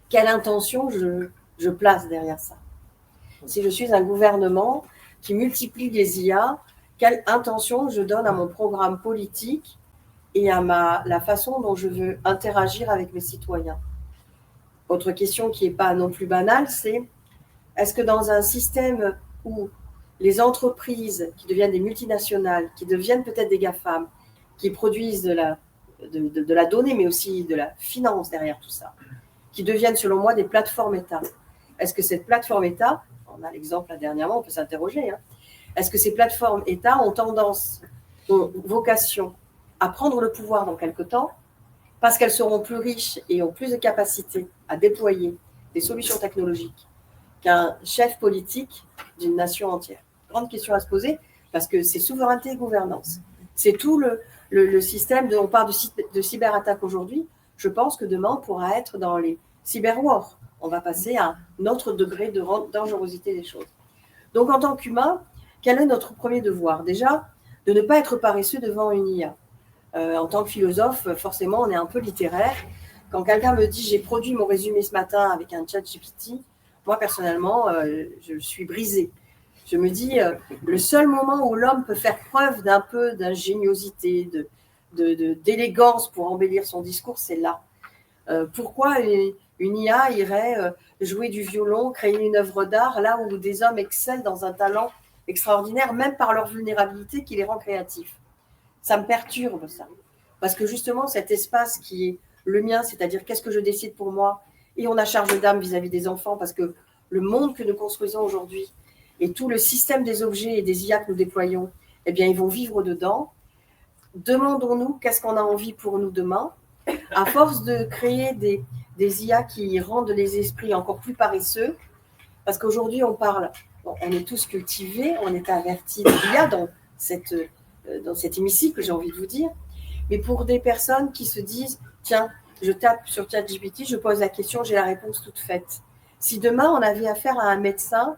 quelle intention je place derrière ça. Si je suis un gouvernement qui multiplie les IA, quelle intention je donne à mon programme politique et à la façon dont je veux interagir avec mes citoyens. Autre question qui n'est pas non plus banale, c'est Est-ce que dans un système où les entreprises qui deviennent des multinationales, qui deviennent peut-être des GAFAM, qui produisent de la donnée, mais aussi de la finance derrière tout ça, qui deviennent selon moi des plateformes État. Est-ce que cette plateforme État, on a l'exemple là dernièrement, on peut s'interroger, est-ce que ces plateformes État ont vocation à prendre le pouvoir dans quelque temps parce qu'elles seront plus riches et ont plus de capacité à déployer des solutions technologiques qu'un chef politique d'une nation entière? Grande question à se poser, parce que c'est souveraineté et gouvernance. C'est tout le système, on parle de cyberattaque aujourd'hui. Je pense que demain, on pourra être dans les cyberwars. On va passer à un autre degré de dangerosité des choses. Donc, en tant qu'humain, quel est notre premier devoir? Déjà, de ne pas être paresseux devant une IA. En tant que philosophe, forcément, on est un peu littéraire. Quand quelqu'un me dit « j'ai produit mon résumé ce matin avec un chat GPT », moi, personnellement, je suis brisée. Je me dis, le seul moment où l'homme peut faire preuve d'un peu d'ingéniosité, d'élégance pour embellir son discours, c'est là. Pourquoi une IA irait jouer du violon, créer une œuvre d'art, là où des hommes excellent dans un talent extraordinaire, même par leur vulnérabilité qui les rend créatifs? Ça me perturbe, ça. Parce que justement, cet espace qui est le mien, c'est-à-dire qu'est-ce que je décide pour moi, et on a charge d'âme vis-à-vis des enfants, parce que le monde que nous construisons aujourd'hui et tout le système des objets et des IA que nous déployons, eh bien, ils vont vivre dedans. Demandons-nous qu'est-ce qu'on a envie pour nous demain. À force de créer des IA qui rendent les esprits encore plus paresseux, parce qu'aujourd'hui, on est tous cultivés, on est avertis de l'IA dans cet hémicycle, j'ai envie de vous dire, mais pour des personnes qui se disent, tiens, je tape sur ChatGPT, je pose la question, j'ai la réponse toute faite. Si demain, on avait affaire à un médecin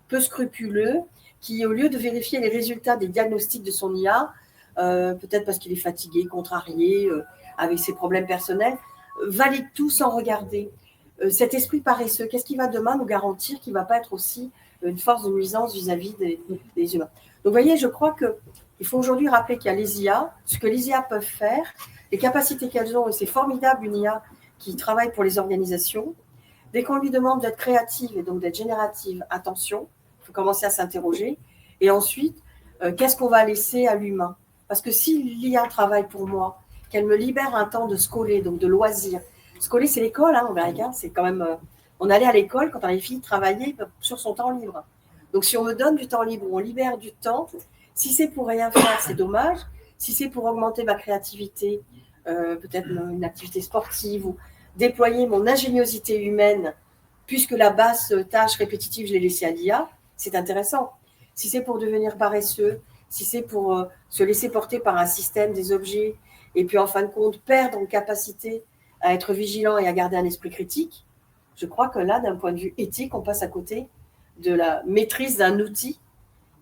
peu scrupuleux qui, au lieu de vérifier les résultats des diagnostics de son IA, peut-être parce qu'il est fatigué, contrarié, avec ses problèmes personnels, valide tout sans regarder. Cet esprit paresseux, qu'est-ce qui va demain nous garantir qu'il ne va pas être aussi une force de nuisance vis-à-vis des humains? Donc, vous voyez, je crois qu'il faut aujourd'hui rappeler qu'il y a les IA, ce que les IA peuvent faire, les capacités qu'elles ont, et c'est formidable une IA qui travaille pour les organisations. Dès qu'on lui demande d'être créative et donc d'être générative, attention, il faut commencer à s'interroger. Et ensuite, qu'est-ce qu'on va laisser à l'humain? Parce que si l'IA travaille pour moi, qu'elle me libère un temps de scoler, donc de loisirs. Scoler, c'est l'école, en américain. C'est quand même. On allait à l'école quand on avait fini de travailler sur son temps libre. Donc, si on me donne du temps libre, on libère du temps. Si c'est pour rien faire, c'est dommage. Si c'est pour augmenter ma créativité, peut-être une activité sportive ou déployer mon ingéniosité humaine, puisque la basse tâche répétitive, je l'ai laissée à l'IA, c'est intéressant. Si c'est pour devenir paresseux, si c'est pour se laisser porter par un système des objets, et puis en fin de compte, perdre en capacité à être vigilant et à garder un esprit critique, je crois que là, d'un point de vue éthique, on passe à côté de la maîtrise d'un outil.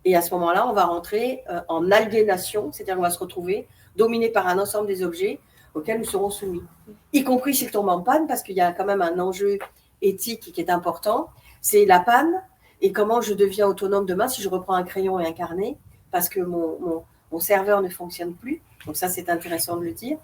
Et à ce moment-là, on va rentrer en aliénation, c'est-à-dire qu'on va se retrouver dominé par un ensemble des objets auxquels nous serons soumis, y compris s'ils tombent en panne, parce qu'il y a quand même un enjeu éthique qui est important, c'est la panne et comment je deviens autonome demain si je reprends un crayon et un carnet, parce que mon serveur ne fonctionne plus. Donc ça, c'est intéressant de le dire.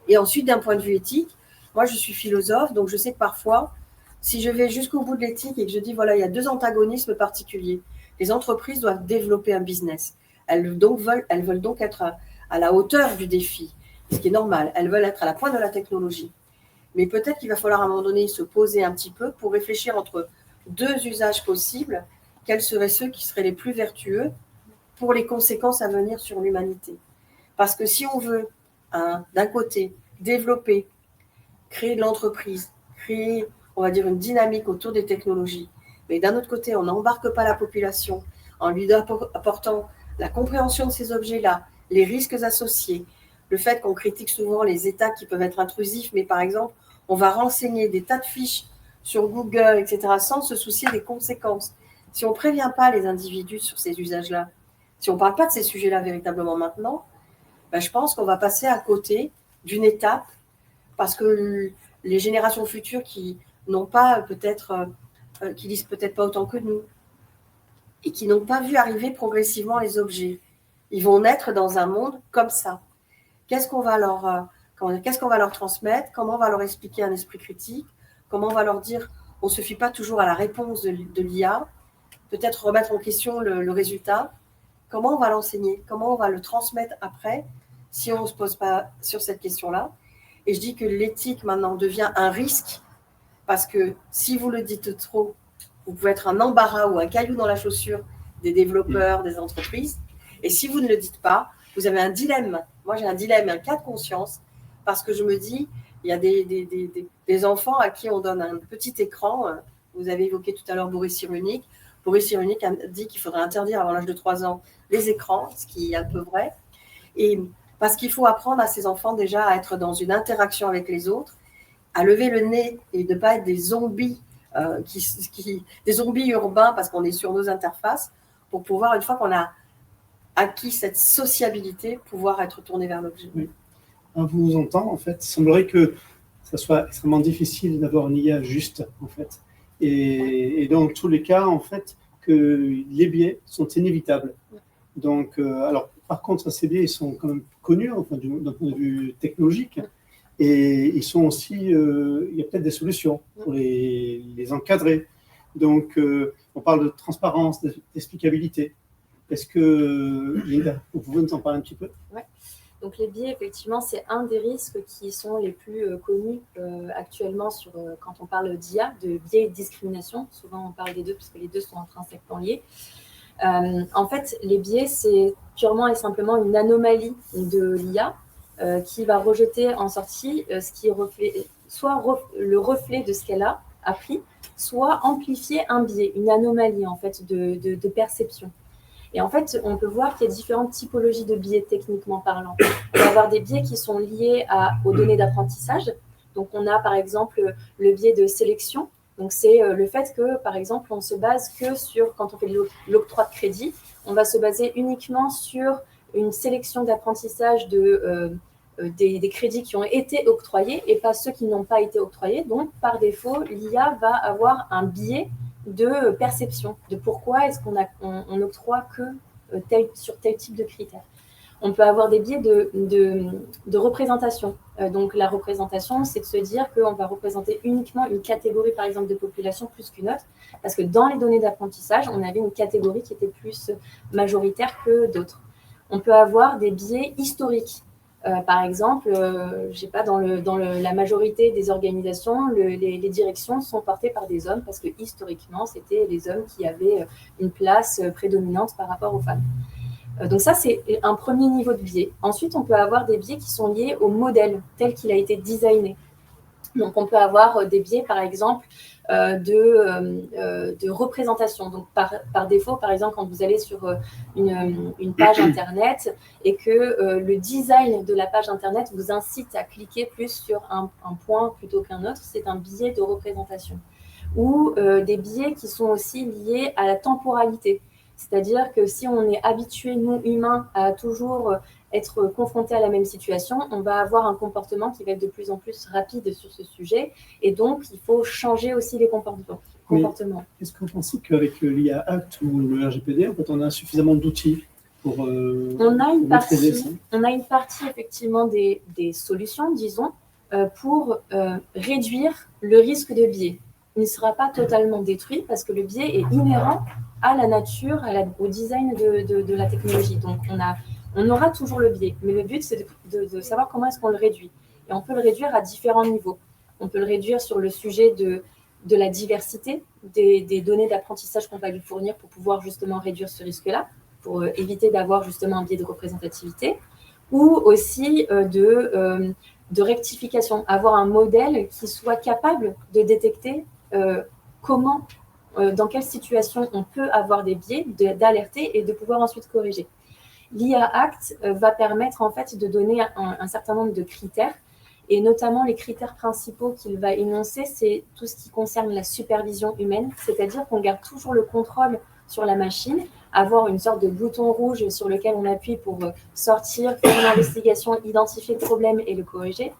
Et ensuite, d'un point de vue éthique, moi, je suis philosophe, donc je sais que parfois, si je vais jusqu'au bout de l'éthique et que je dis, voilà, il y a deux antagonismes particuliers, les entreprises doivent développer un business. Elles veulent donc être à la hauteur du défi, ce qui est normal. Elles veulent être à la pointe de la technologie. Mais peut-être qu'il va falloir à un moment donné se poser un petit peu pour réfléchir entre deux usages possibles, quels seraient ceux qui seraient les plus vertueux pour les conséquences à venir sur l'humanité. Parce que si on veut, d'un côté, développer, créer de l'entreprise, créer, on va dire, une dynamique autour des technologies, mais d'un autre côté, on n'embarque pas la population en lui apportant la compréhension de ces objets-là, les risques associés, le fait qu'on critique souvent les États qui peuvent être intrusifs, mais par exemple, on va renseigner des tas de fiches sur Google, etc., sans se soucier des conséquences. Si on ne prévient pas les individus sur ces usages-là, si on ne parle pas de ces sujets-là véritablement maintenant, ben je pense qu'on va passer à côté d'une étape, parce que les générations futures qui n'ont pas peut-être, qui lisent peut-être pas autant que nous, et qui n'ont pas vu arriver progressivement les objets, ils vont naître dans un monde comme ça. Qu'est-ce qu'on va leur transmettre? Comment on va leur expliquer un esprit critique? Comment on va leur dire on ne se fie pas toujours à la réponse de l'IA, peut-être remettre en question le résultat. Comment on va l'enseigner? Comment on va le transmettre après si on ne se pose pas sur cette question-là? Et je dis que l'éthique maintenant devient un risque parce que si vous le dites trop, vous pouvez être un embarras ou un caillou dans la chaussure des développeurs, des entreprises. Et si vous ne le dites pas, vous avez un dilemme. Moi, j'ai un dilemme, un cas de conscience, parce que je me dis, il y a des enfants à qui on donne un petit écran. Vous avez évoqué tout à l'heure Boris Cyrulnik. Boris Cyrulnik a dit qu'il faudrait interdire avant l'âge de 3 ans les écrans, ce qui est un peu vrai. Et parce qu'il faut apprendre à ces enfants déjà à être dans une interaction avec les autres, à lever le nez et de ne pas être des zombies, des zombies urbains parce qu'on est sur nos interfaces, pour pouvoir, une fois qu'on a acquis cette sociabilité, pouvoir être tourné vers l'objet. Oui. À vous entendre, en fait, il semblerait que ça soit extrêmement difficile d'avoir une IA juste, en fait. Et dans tous les cas, en fait, que les biais sont inévitables. Donc, alors, par contre, ces biais, ils sont quand même connus, enfin, d'un point de vue technologique. Et ils sont aussi, il y a peut-être des solutions pour les encadrer. Donc, on parle de transparence, d'explicabilité. Est-ce que, Linda, vous pouvez nous en parler un petit peu? Ouais. Donc, les biais, effectivement, c'est un des risques qui sont les plus connus actuellement quand on parle d'IA, de biais et de discrimination. Souvent, on parle des deux puisque les deux sont intrinsèquement liés. En fait, les biais, c'est purement et simplement une anomalie de l'IA qui va rejeter en sortie ce qui reflète, soit le reflet de ce qu'elle a appris, soit amplifier un biais, une anomalie en fait de perception. Et en fait, on peut voir qu'il y a différentes typologies de biais techniquement parlant. On va avoir des biais qui sont liés aux données d'apprentissage. Donc, on a par exemple le biais de sélection. Donc, c'est le fait que, par exemple, on se base que sur, quand on fait l'octroi de crédit, on va se baser uniquement sur une sélection d'apprentissage des crédits qui ont été octroyés et pas ceux qui n'ont pas été octroyés. Donc, par défaut, l'IA va avoir un biais de perception, de pourquoi est-ce qu'on octroie que sur tel type de critères. On peut avoir des biais de représentation. Donc, la représentation, c'est de se dire qu'on va représenter uniquement une catégorie, par exemple, de population plus qu'une autre, parce que dans les données d'apprentissage, on avait une catégorie qui était plus majoritaire que d'autres. On peut avoir des biais historiques. Par exemple, je sais pas, dans la majorité des organisations, les directions sont portées par des hommes parce que historiquement, c'était les hommes qui avaient une place prédominante par rapport aux femmes. Donc ça, c'est un premier niveau de biais. Ensuite, on peut avoir des biais qui sont liés au modèle tel qu'il a été designé. Donc, on peut avoir des biais, par exemple, de représentation. Donc, par défaut, par exemple, quand vous allez sur une page Internet et que le design de la page Internet vous incite à cliquer plus sur un point plutôt qu'un autre, c'est un biais de représentation. Ou des biais qui sont aussi liés à la temporalité. C'est-à-dire que si on est habitué, nous, humains, à toujours être confronté à la même situation, on va avoir un comportement qui va être de plus en plus rapide sur ce sujet. Et donc, il faut changer aussi les comportements. Est-ce que vous pensez qu'avec l'IA Act ou le RGPD, en fait, on a suffisamment d'outils pour on a une partie, effectivement, des solutions, disons, pour réduire le risque de biais. Il ne sera pas totalement détruit parce que le biais est inhérent à la nature, au design de la technologie. Donc, on aura toujours le biais. Mais le but, c'est de savoir comment est-ce qu'on le réduit. Et on peut le réduire à différents niveaux. On peut le réduire sur le sujet de la diversité des données d'apprentissage qu'on va lui fournir pour pouvoir justement réduire ce risque-là, pour éviter d'avoir justement un biais de représentativité, ou aussi de rectification, avoir un modèle qui soit capable de détecter dans quelle situation on peut avoir des biais, d'alerter et de pouvoir ensuite corriger. L'IA Act va permettre en fait de donner un certain nombre de critères, et notamment les critères principaux qu'il va énoncer, c'est tout ce qui concerne la supervision humaine, c'est-à-dire qu'on garde toujours le contrôle sur la machine, avoir une sorte de bouton rouge sur lequel on appuie pour sortir, faire une investigation, identifier le problème et le corriger,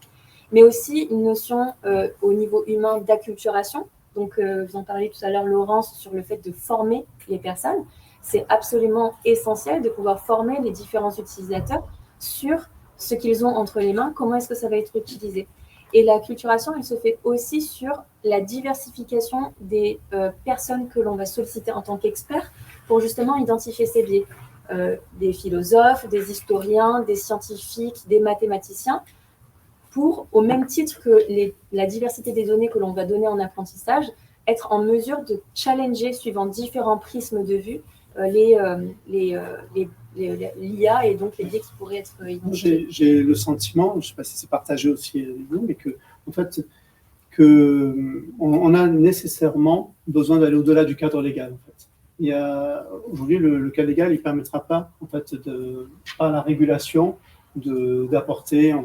mais aussi une notion au niveau humain d'acculturation. Donc, vous en parliez tout à l'heure, Laurence, sur le fait de former les personnes. C'est absolument essentiel de pouvoir former les différents utilisateurs sur ce qu'ils ont entre les mains, comment est-ce que ça va être utilisé. Et l'acculturation, elle se fait aussi sur la diversification des personnes que l'on va solliciter en tant qu'experts pour justement identifier ces biais. Des philosophes, des historiens, des scientifiques, des mathématiciens, pour, au même titre que la diversité des données que l'on va donner en apprentissage, être en mesure de challenger, suivant différents prismes de vue, l'IA et donc les biais qui pourraient être identifiés. J'ai le sentiment, je ne sais pas si c'est partagé aussi avec vous, mais que, en fait, on a nécessairement besoin d'aller au-delà du cadre légal. En fait. Aujourd'hui, le cadre légal, il ne permettra pas, en fait, par la régulation, d'apporter,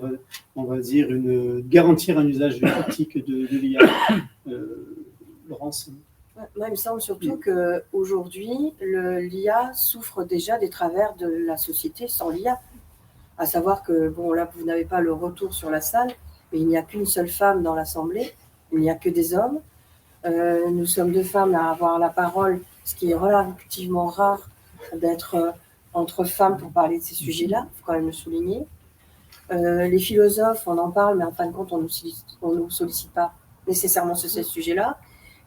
on va dire, garantir un usage éthique de l'IA. Laurence? Moi, il me semble surtout qu'aujourd'hui, l'IA souffre déjà des travers de la société sans l'IA. À savoir que, bon, là, vous n'avez pas le retour sur la salle, mais il n'y a qu'une seule femme dans l'Assemblée, il n'y a que des hommes. Nous sommes 2 femmes à avoir la parole, ce qui est relativement rare d'être entre femmes pour parler de ces sujets-là, il faut quand même le souligner. Les philosophes, on en parle, mais en fin de compte, on ne nous sollicite pas nécessairement sur ces sujets-là.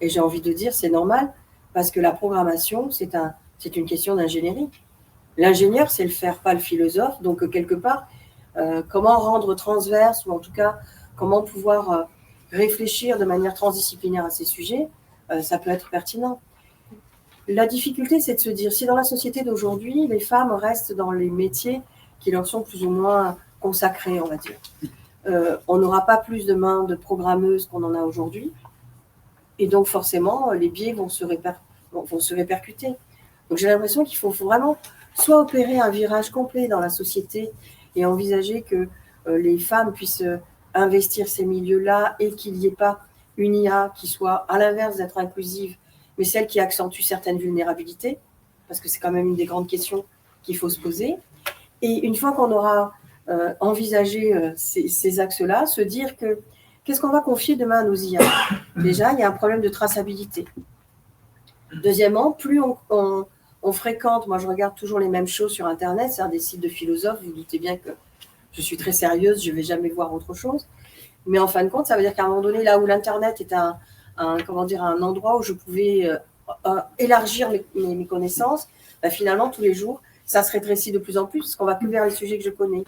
Et j'ai envie de dire, c'est normal, parce que la programmation, c'est une question d'ingénierie. L'ingénieur, c'est le faire, pas le philosophe. Donc, quelque part, comment rendre transverse, ou en tout cas, comment pouvoir réfléchir de manière transdisciplinaire à ces sujets, ça peut être pertinent. La difficulté, c'est de se dire, si dans la société d'aujourd'hui, les femmes restent dans les métiers qui leur sont plus ou moins consacrés, on va dire, on n'aura pas plus de mains de programmeuses qu'on en a aujourd'hui. Et donc, forcément, les biais vont se répercuter. Donc, j'ai l'impression qu'il faut vraiment soit opérer un virage complet dans la société et envisager que les femmes puissent investir ces milieux-là et qu'il n'y ait pas une IA qui soit, à l'inverse d'être inclusive, mais celle qui accentue certaines vulnérabilités, parce que c'est quand même une des grandes questions qu'il faut se poser. Et une fois qu'on aura envisagé ces axes-là, se dire que qu'est-ce qu'on va confier demain à nos IA? Déjà, il y a un problème de traçabilité. Deuxièmement, plus on fréquente, moi je regarde toujours les mêmes choses sur Internet, c'est des sites de philosophes, vous doutez bien que je suis très sérieuse, je ne vais jamais voir autre chose. Mais en fin de compte, ça veut dire qu'à un moment donné, là où l'Internet est un endroit où je pouvais élargir mes connaissances, finalement, tous les jours, ça se rétrécit de plus en plus, parce qu'on va plus vers les sujets que je connais.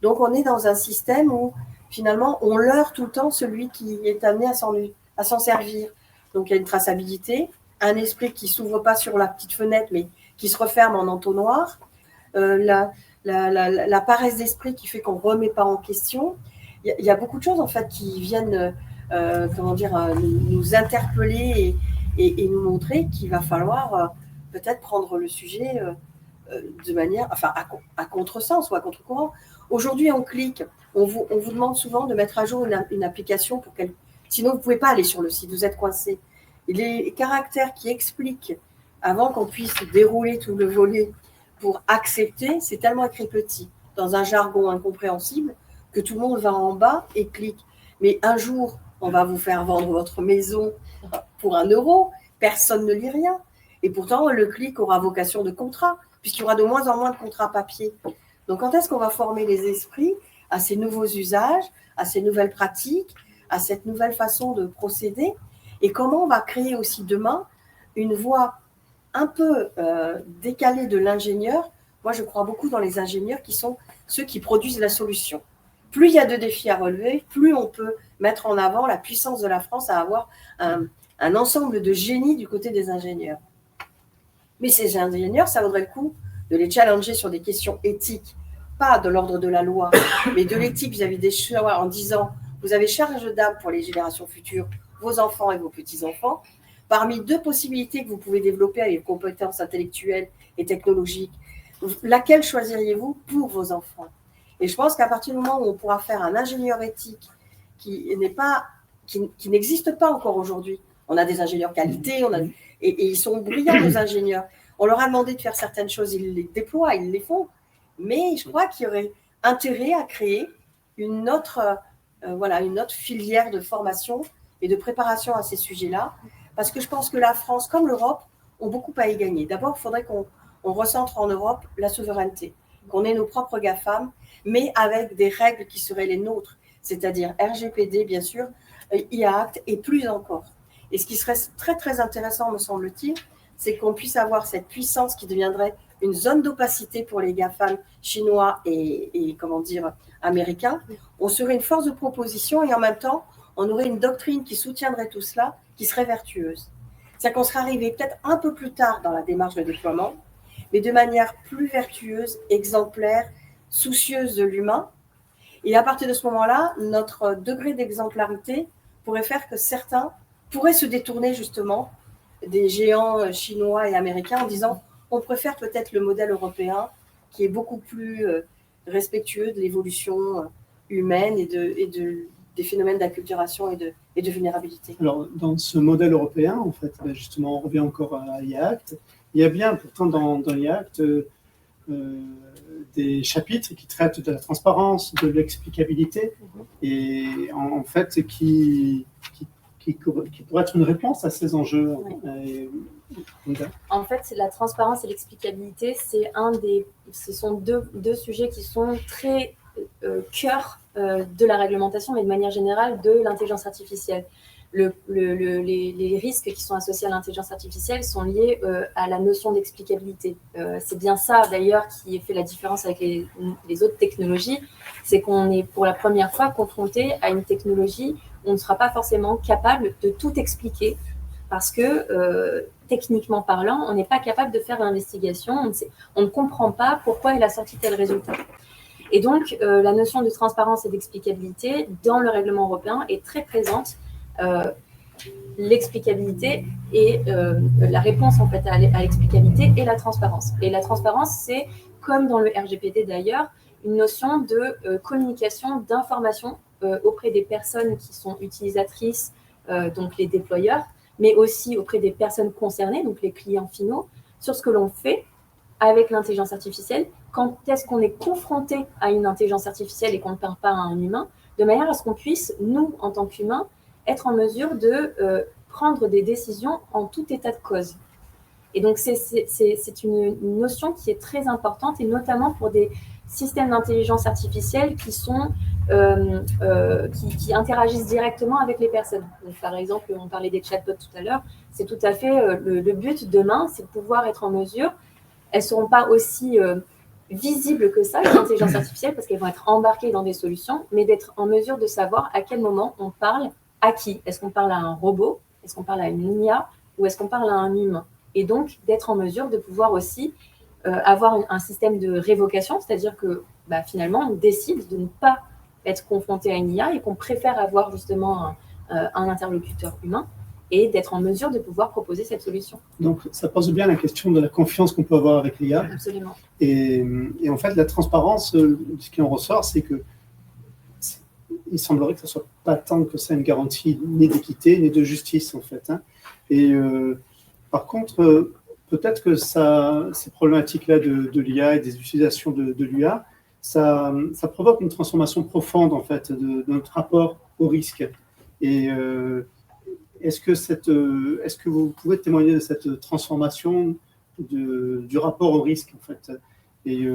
Donc, on est dans un système où, finalement, on leurre tout le temps celui qui est amené à s'en servir. Donc, il y a une traçabilité, un esprit qui ne s'ouvre pas sur la petite fenêtre, mais qui se referme en entonnoir, la paresse d'esprit qui fait qu'on ne remet pas en question. Il y a beaucoup de choses, en fait, qui viennent nous interpeller et nous montrer qu'il va falloir peut-être prendre le sujet de manière, à contresens ou à contre-courant. Aujourd'hui, on clique, on vous demande souvent de mettre à jour une application sinon vous ne pouvez pas aller sur le site, vous êtes coincé. Et les caractères qui expliquent, avant qu'on puisse dérouler tout le volet pour accepter, c'est tellement écrit petit, dans un jargon incompréhensible, que tout le monde va en bas et clique. Mais un jour, on va vous faire vendre votre maison pour 1 euro, personne ne lit rien. Et pourtant, le clic aura vocation de contrat, puisqu'il y aura de moins en moins de contrats papier. Donc, quand est-ce qu'on va former les esprits à ces nouveaux usages, à ces nouvelles pratiques, à cette nouvelle façon de procéder? Et comment on va créer aussi demain une voie un peu décalée de l'ingénieur? Moi, je crois beaucoup dans les ingénieurs qui sont ceux qui produisent la solution. Plus il y a de défis à relever, plus on peut mettre en avant la puissance de la France à avoir un ensemble de génies du côté des ingénieurs. Mais ces ingénieurs, ça vaudrait le coup de les challenger sur des questions éthiques, pas de l'ordre de la loi, mais de l'éthique vis-à-vis des choix, en disant, vous avez charge d'âme pour les générations futures, vos enfants et vos petits-enfants. Parmi 2 possibilités que vous pouvez développer avec vos compétences intellectuelles et technologiques, laquelle choisiriez-vous pour vos enfants? Et je pense qu'à partir du moment où on pourra faire un ingénieur éthique qui n'existe pas encore aujourd'hui, on a des ingénieurs qualité, et ils sont brillants, nos ingénieurs. On leur a demandé de faire certaines choses, ils les déploient, ils les font. Mais je crois qu'il y aurait intérêt à créer une autre filière de formation et de préparation à ces sujets-là, parce que je pense que la France, comme l'Europe, ont beaucoup à y gagner. D'abord, il faudrait qu'on recentre en Europe la souveraineté, qu'on ait nos propres GAFAM, mais avec des règles qui seraient les nôtres. c'est-à-dire RGPD, bien sûr, IA Act et plus encore. Et ce qui serait très, très intéressant, me semble-t-il, c'est qu'on puisse avoir cette puissance qui deviendrait une zone d'opacité pour les GAFAM chinois et comment dire, américains. On serait une force de proposition et en même temps, on aurait une doctrine qui soutiendrait tout cela, qui serait vertueuse. C'est-à-dire qu'on serait arrivé peut-être un peu plus tard dans la démarche de déploiement, mais de manière plus vertueuse, exemplaire, soucieuse de l'humain. Et à partir de ce moment-là, notre degré d'exemplarité pourrait faire que certains pourraient se détourner justement des géants chinois et américains en disant on préfère peut-être le modèle européen qui est beaucoup plus respectueux de l'évolution humaine et des phénomènes d'acculturation et de vulnérabilité. Alors, dans ce modèle européen, en fait, justement, on revient encore à IACT. Il y a bien, pourtant, dans IACT, des chapitres qui traitent de la transparence, de l'explicabilité, et en fait, qui pourrait être une réponse à ces enjeux. Oui. En fait, la transparence et l'explicabilité, ce sont deux sujets qui sont très cœur de la réglementation, mais de manière générale de l'intelligence artificielle. Les risques qui sont associés à l'intelligence artificielle sont liés à la notion d'explicabilité. C'est bien ça, d'ailleurs, qui fait la différence avec les autres technologies, c'est qu'on est pour la première fois confronté à une technologie où on ne sera pas forcément capable de tout expliquer, parce que techniquement parlant, on n'est pas capable de faire l'investigation, on ne comprend pas pourquoi elle a sorti tel résultat. Et donc, la notion de transparence et d'explicabilité dans le règlement européen est très présente. L'explicabilité et la réponse en fait à l'explicabilité et la transparence. Et la transparence, c'est, comme dans le RGPD d'ailleurs, une notion de communication, d'information auprès des personnes qui sont utilisatrices, donc les déployeurs, mais aussi auprès des personnes concernées, donc les clients finaux, sur ce que l'on fait avec l'intelligence artificielle, quand est-ce qu'on est confronté à une intelligence artificielle et qu'on ne parle pas à un humain, de manière à ce qu'on puisse, nous, en tant qu'humains, être en mesure de prendre des décisions en tout état de cause. Et donc, c'est une notion qui est très importante, et notamment pour des systèmes d'intelligence artificielle qui interagissent directement avec les personnes. Donc, par exemple, on parlait des chatbots tout à l'heure, c'est tout à fait le but demain, c'est de pouvoir être en mesure, elles ne seront pas aussi visibles que ça, les intelligences artificielles, parce qu'elles vont être embarquées dans des solutions, mais d'être en mesure de savoir à quel moment on parle à qui. Est-ce qu'on parle à un robot? Est-ce qu'on parle à une IA? Ou est-ce qu'on parle à un humain? Et donc, d'être en mesure de pouvoir aussi avoir un système de révocation, c'est-à-dire que finalement, on décide de ne pas être confronté à une IA et qu'on préfère avoir justement un interlocuteur humain et d'être en mesure de pouvoir proposer cette solution. Donc, ça pose bien la question de la confiance qu'on peut avoir avec l'IA. Absolument. Et en fait, la transparence, ce qui en ressort, c'est que il semblerait que ce ne soit pas tant que ça une garantie ni d'équité, ni de justice, en fait. Et par contre, peut-être que ces problématiques-là de l'IA et des utilisations de l'IA, ça provoque une transformation profonde, en fait, de notre rapport au risque. Et est-ce que vous pouvez témoigner de cette transformation du rapport au risque, en fait, et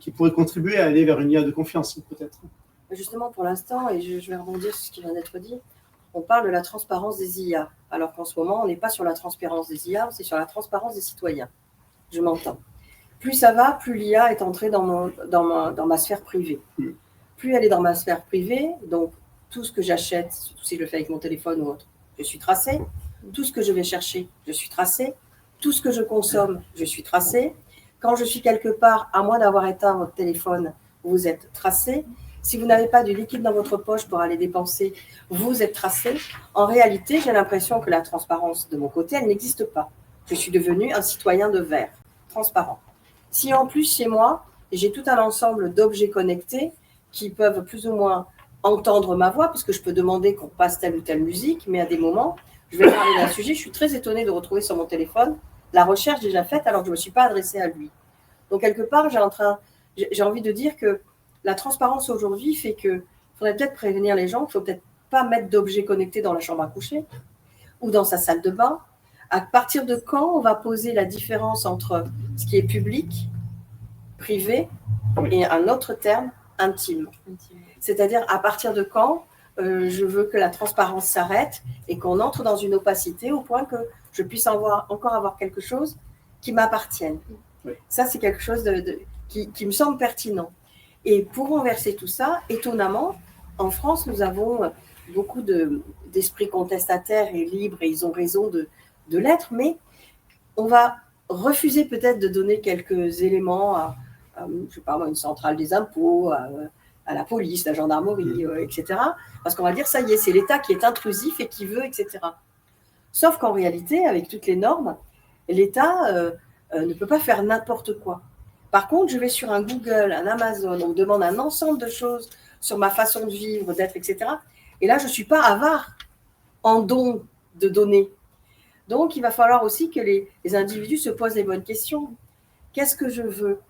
qui pourrait contribuer à aller vers une IA de confiance, peut-être? Justement, pour l'instant, et je vais rebondir sur ce qui vient d'être dit, on parle de la transparence des IA, alors qu'en ce moment, on n'est pas sur la transparence des IA, c'est sur la transparence des citoyens. Je m'entends. Plus ça va, plus l'IA est entrée dans ma sphère privée. Plus elle est dans ma sphère privée, donc tout ce que j'achète, surtout si je le fais avec mon téléphone ou autre, je suis tracé. Tout ce que je vais chercher, je suis tracé. Tout ce que je consomme, je suis tracé. Quand je suis quelque part, à moins d'avoir éteint votre téléphone, vous êtes tracé. Si vous n'avez pas de liquide dans votre poche pour aller dépenser, vous êtes tracé. En réalité, j'ai l'impression que la transparence de mon côté, elle n'existe pas. Je suis devenu un citoyen de verre, transparent. Si en plus, chez moi, j'ai tout un ensemble d'objets connectés qui peuvent plus ou moins entendre ma voix, parce que je peux demander qu'on passe telle ou telle musique, mais à des moments, je vais parler d'un sujet, je suis très étonnée de retrouver sur mon téléphone la recherche déjà faite alors que je ne me suis pas adressée à lui. Donc, quelque part, j'ai envie de dire que la transparence aujourd'hui fait qu'il faudrait peut-être prévenir les gens qu'il ne faut peut-être pas mettre d'objets connectés dans la chambre à coucher ou dans sa salle de bain. À partir de quand on va poser la différence entre ce qui est public, privé, et un autre terme, intime. C'est-à-dire à partir de quand je veux que la transparence s'arrête et qu'on entre dans une opacité au point que je puisse encore avoir quelque chose qui m'appartienne. Oui. Ça, c'est quelque chose qui me semble pertinent. Et pour renverser tout ça, étonnamment, en France, nous avons beaucoup d'esprits contestataires et libres, et ils ont raison de l'être, mais on va refuser peut-être de donner quelques éléments à je sais pas moi, une centrale des impôts, à la police, la gendarmerie, etc. Parce qu'on va dire, ça y est, c'est l'État qui est intrusif et qui veut, etc. Sauf qu'en réalité, avec toutes les normes, l'État ne peut pas faire n'importe quoi. Par contre, je vais sur un Google, un Amazon, on me demande un ensemble de choses sur ma façon de vivre, d'être, etc. Et là, je ne suis pas avare en don de données. Donc, il va falloir aussi que les individus se posent les bonnes questions. Qu'est-ce que je veux ?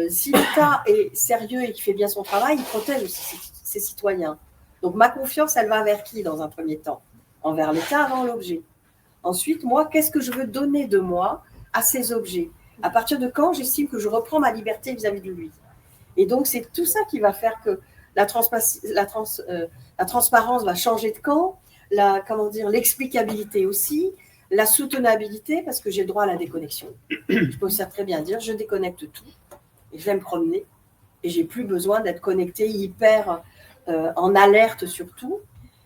Si l'État est sérieux et qu'il fait bien son travail, il protège aussi ses citoyens. Donc, ma confiance, elle va vers qui dans un premier temps ? Envers l'État avant l'objet. Ensuite, moi, qu'est-ce que je veux donner de moi à ces objets ? À partir de quand j'estime que je reprends ma liberté vis-à-vis de lui ? Et donc, c'est tout ça qui va faire que la transparence va changer de camp, l'explicabilité aussi, la soutenabilité, parce que j'ai le droit à la déconnexion. Je peux aussi très bien dire, je déconnecte tout, et je vais me promener, et j'ai plus besoin d'être connecté hyper en alerte sur tout.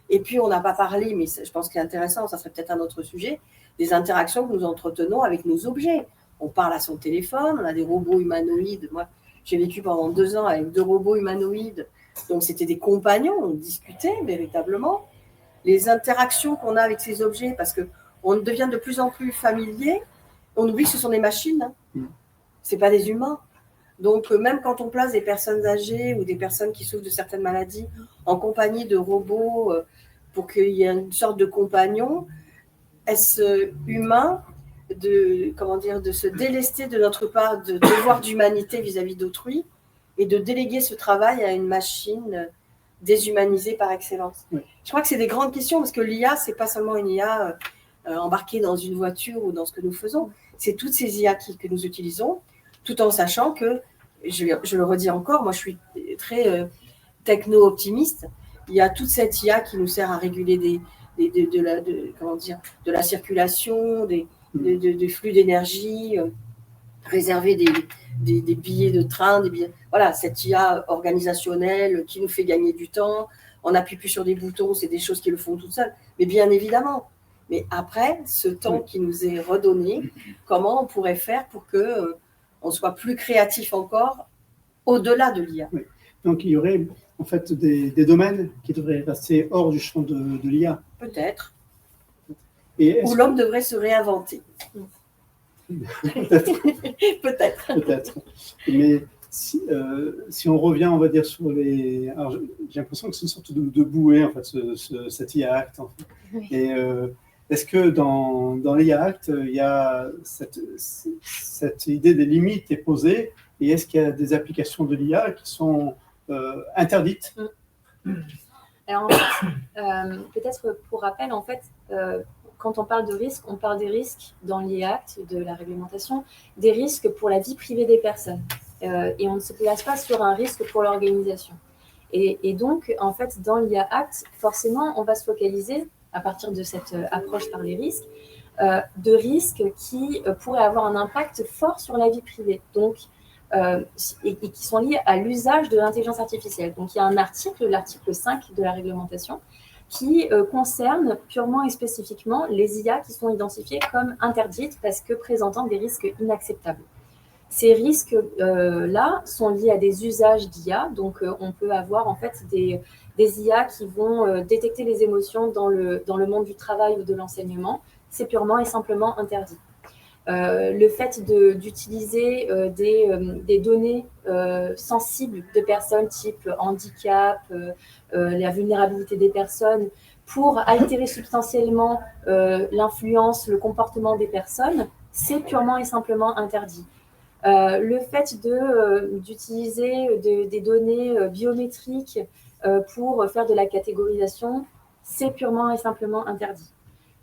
Et puis, on n'a pas parlé, mais je pense qu'il est intéressant, ça serait peut-être un autre sujet, des interactions que nous entretenons avec nos objets. On parle à son téléphone, on a des robots humanoïdes. Moi, j'ai vécu pendant 2 ans avec 2 robots humanoïdes. Donc, c'était des compagnons, on discutait véritablement. Les interactions qu'on a avec ces objets, parce qu'on devient de plus en plus familier, on oublie que ce sont des machines. Ce n'est pas des humains. Donc, même quand on place des personnes âgées ou des personnes qui souffrent de certaines maladies en compagnie de robots pour qu'il y ait une sorte de compagnon, est-ce humain de se délester de notre part de devoir d'humanité vis-à-vis d'autrui et de déléguer ce travail à une machine déshumanisée par excellence. Oui. Je crois que c'est des grandes questions parce que l'IA, c'est pas seulement une IA embarquée dans une voiture ou dans ce que nous faisons, c'est toutes ces IA que nous utilisons, tout en sachant que, je le redis encore, moi je suis très techno-optimiste, il y a toute cette IA qui nous sert à réguler de la circulation, des flux d'énergie, réserver des billets de train, voilà, cette IA organisationnelle qui nous fait gagner du temps. On n'appuie plus sur des boutons, c'est des choses qui le font toutes seules. Mais bien évidemment. Mais après, ce temps qui nous est redonné, comment on pourrait faire pour qu'on soit plus créatif encore au-delà de l'IA ? Oui. Donc, il y aurait en fait des domaines qui devraient rester hors du champ de l'IA. Peut-être. Ou l'homme devrait se réinventer. Peut-être. Peut-être. Mais si on revient, on va dire, sur les... Alors, j'ai l'impression que c'est une sorte de bouée, en fait, cet IA Act. En fait. Oui. Et est-ce que dans l'IA Act, il y a cette idée des limites est posée, et est-ce qu'il y a des applications de l'IA qui sont interdites ? Alors, peut-être pour rappel, en fait, quand on parle de risques, on parle des risques dans l'IA Act, de la réglementation, des risques pour la vie privée des personnes. Et on ne se place pas sur un risque pour l'organisation. Et donc, en fait, dans l'IA Act, forcément, on va se focaliser, à partir de cette approche par les risques, de risques qui pourraient avoir un impact fort sur la vie privée. Donc, et qui sont liés à l'usage de l'intelligence artificielle. Donc, il y a un article, l'article 5 de la réglementation, qui concerne purement et spécifiquement les IA qui sont identifiées comme interdites parce que présentant des risques inacceptables. Ces risques-là sont liés à des usages d'IA. Donc, on peut avoir en fait des IA qui vont détecter les émotions dans le monde du travail ou de l'enseignement. C'est purement et simplement interdit. Le fait d'utiliser des données sensibles de personnes type handicap, la vulnérabilité des personnes pour altérer substantiellement l'influence, le comportement des personnes, c'est purement et simplement interdit. Le fait d'utiliser des données biométriques pour faire de la catégorisation, c'est purement et simplement interdit.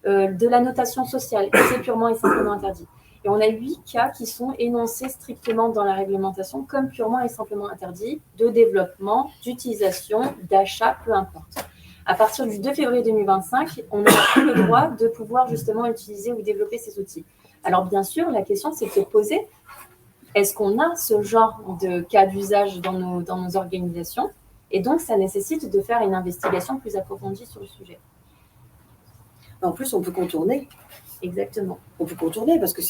De la notation sociale, c'est purement et simplement interdit. Et on a 8 cas qui sont énoncés strictement dans la réglementation comme purement et simplement interdits de développement, d'utilisation, d'achat, peu importe. À partir du 2 février 2025, on n'a plus le droit de pouvoir justement utiliser ou développer ces outils. Alors bien sûr, la question c'est de se poser, est-ce qu'on a ce genre de cas d'usage dans nos organisations? Et donc ça nécessite de faire une investigation plus approfondie sur le sujet. En plus, on peut contourner. Exactement. On peut contourner parce que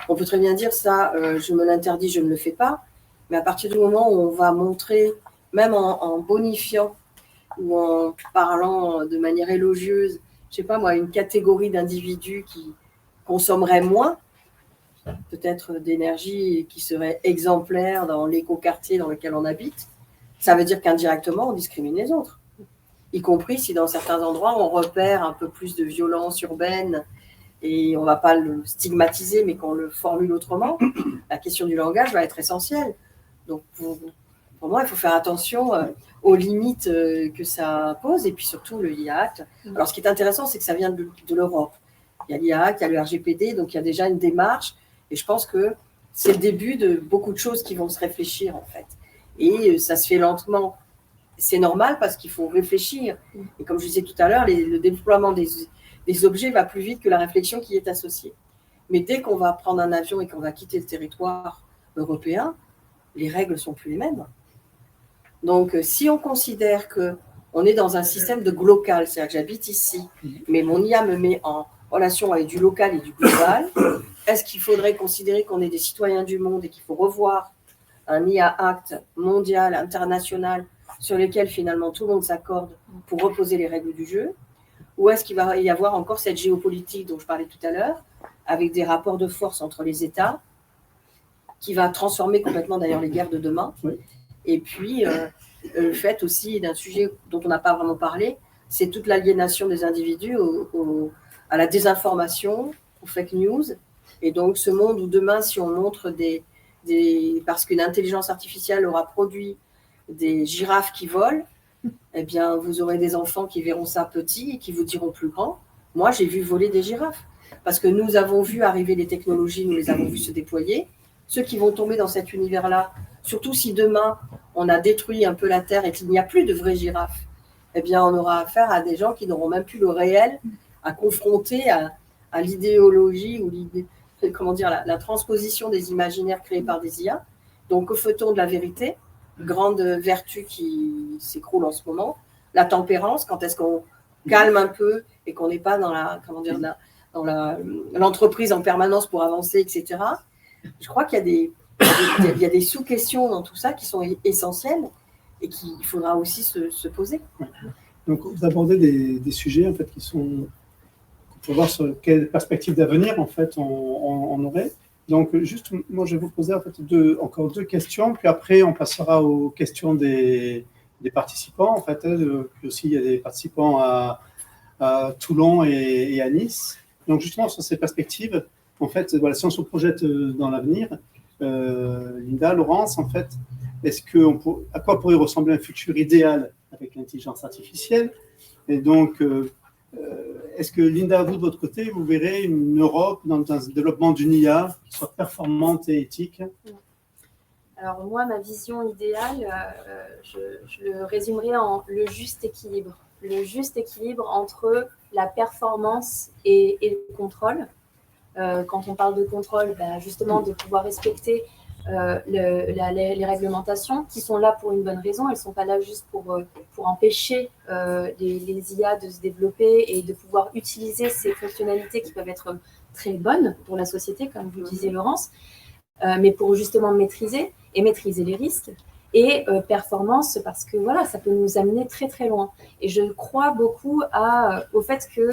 on peut très bien dire ça, je me l'interdis, je ne le fais pas. Mais à partir du moment où on va montrer, même en bonifiant ou en parlant de manière élogieuse, je sais pas moi, une catégorie d'individus qui consommeraient moins, peut-être d'énergie qui serait exemplaire dans l'écoquartier dans lequel on habite, ça veut dire qu'indirectement, on discrimine les autres. Y compris si dans certains endroits, on repère un peu plus de violence urbaine et on ne va pas le stigmatiser, mais qu'on le formule autrement, la question du langage va être essentielle. Donc, pour moi, il faut faire attention aux limites que ça pose et puis surtout le IA Act. Alors, ce qui est intéressant, c'est que ça vient de l'Europe. Il y a l'IA Act, il y a le RGPD, donc il y a déjà une démarche et je pense que c'est le début de beaucoup de choses qui vont se réfléchir, en fait. Et ça se fait lentement. C'est normal parce qu'il faut réfléchir. Et comme je disais tout à l'heure, le déploiement des objets va plus vite que la réflexion qui y est associée. Mais dès qu'on va prendre un avion et qu'on va quitter le territoire européen, les règles ne sont plus les mêmes. Donc, si on considère qu'on est dans un système de glocal, c'est-à-dire que j'habite ici, mais mon IA me met en relation avec du local et du global, est-ce qu'il faudrait considérer qu'on est des citoyens du monde et qu'il faut revoir un IA Act mondial, international, sur lesquels finalement tout le monde s'accorde pour reposer les règles du jeu? Ou est-ce qu'il va y avoir encore cette géopolitique dont je parlais tout à l'heure, avec des rapports de force entre les États, qui va transformer complètement d'ailleurs les guerres de demain? Oui. Et puis, le fait aussi d'un sujet dont on n'a pas vraiment parlé, c'est toute l'aliénation des individus à la désinformation, aux fake news. Et donc, ce monde où demain, si on montre parce qu'une intelligence artificielle aura produit des girafes qui volent, eh bien, vous aurez des enfants qui verront ça petit et qui vous diront plus grand. Moi, j'ai vu voler des girafes. Parce que nous avons vu arriver les technologies, nous les avons vues se déployer. Ceux qui vont tomber dans cet univers-là, surtout si demain, on a détruit un peu la Terre et qu'il n'y a plus de vraies girafes, eh bien, on aura affaire à des gens qui n'auront même plus le réel à confronter à l'idéologie ou la transposition des imaginaires créés par des IA. Donc, au feuilleton de la vérité, grande vertu qui s'écroule en ce moment, la tempérance, quand est-ce qu'on calme un peu et qu'on n'est pas dans l'entreprise en permanence pour avancer, etc. Je crois qu'il y a des sous-questions dans tout ça qui sont essentielles et qu'il faudra aussi se poser. Donc, vous abordez des sujets en fait qui sont pour voir sur quelle perspective d'avenir en fait on aurait. Donc, juste, moi, je vais vous poser en fait encore deux questions, puis après, on passera aux questions des participants. En fait, puis aussi, il y a des participants à Toulon et à Nice. Donc, justement, sur ces perspectives, en fait, voilà, si on se projette dans l'avenir, Linda, Laurence, en fait, à quoi pourrait ressembler un futur idéal avec l'intelligence artificielle? Et donc, est-ce que, Linda, vous, de votre côté, vous verrez une Europe dans un développement d'une IA qui soit performante et éthique? Alors moi, ma vision idéale, je le résumerai en le juste équilibre. Le juste équilibre entre la performance et le contrôle. Quand on parle de contrôle, justement, de pouvoir respecter les réglementations qui sont là pour une bonne raison. Elles ne sont pas là juste pour empêcher les IA de se développer et de pouvoir utiliser ces fonctionnalités qui peuvent être très bonnes pour la société, comme vous disiez, Laurence, mais pour justement maîtriser les risques. Et performance, parce que voilà, ça peut nous amener très très loin. Et je crois beaucoup au fait que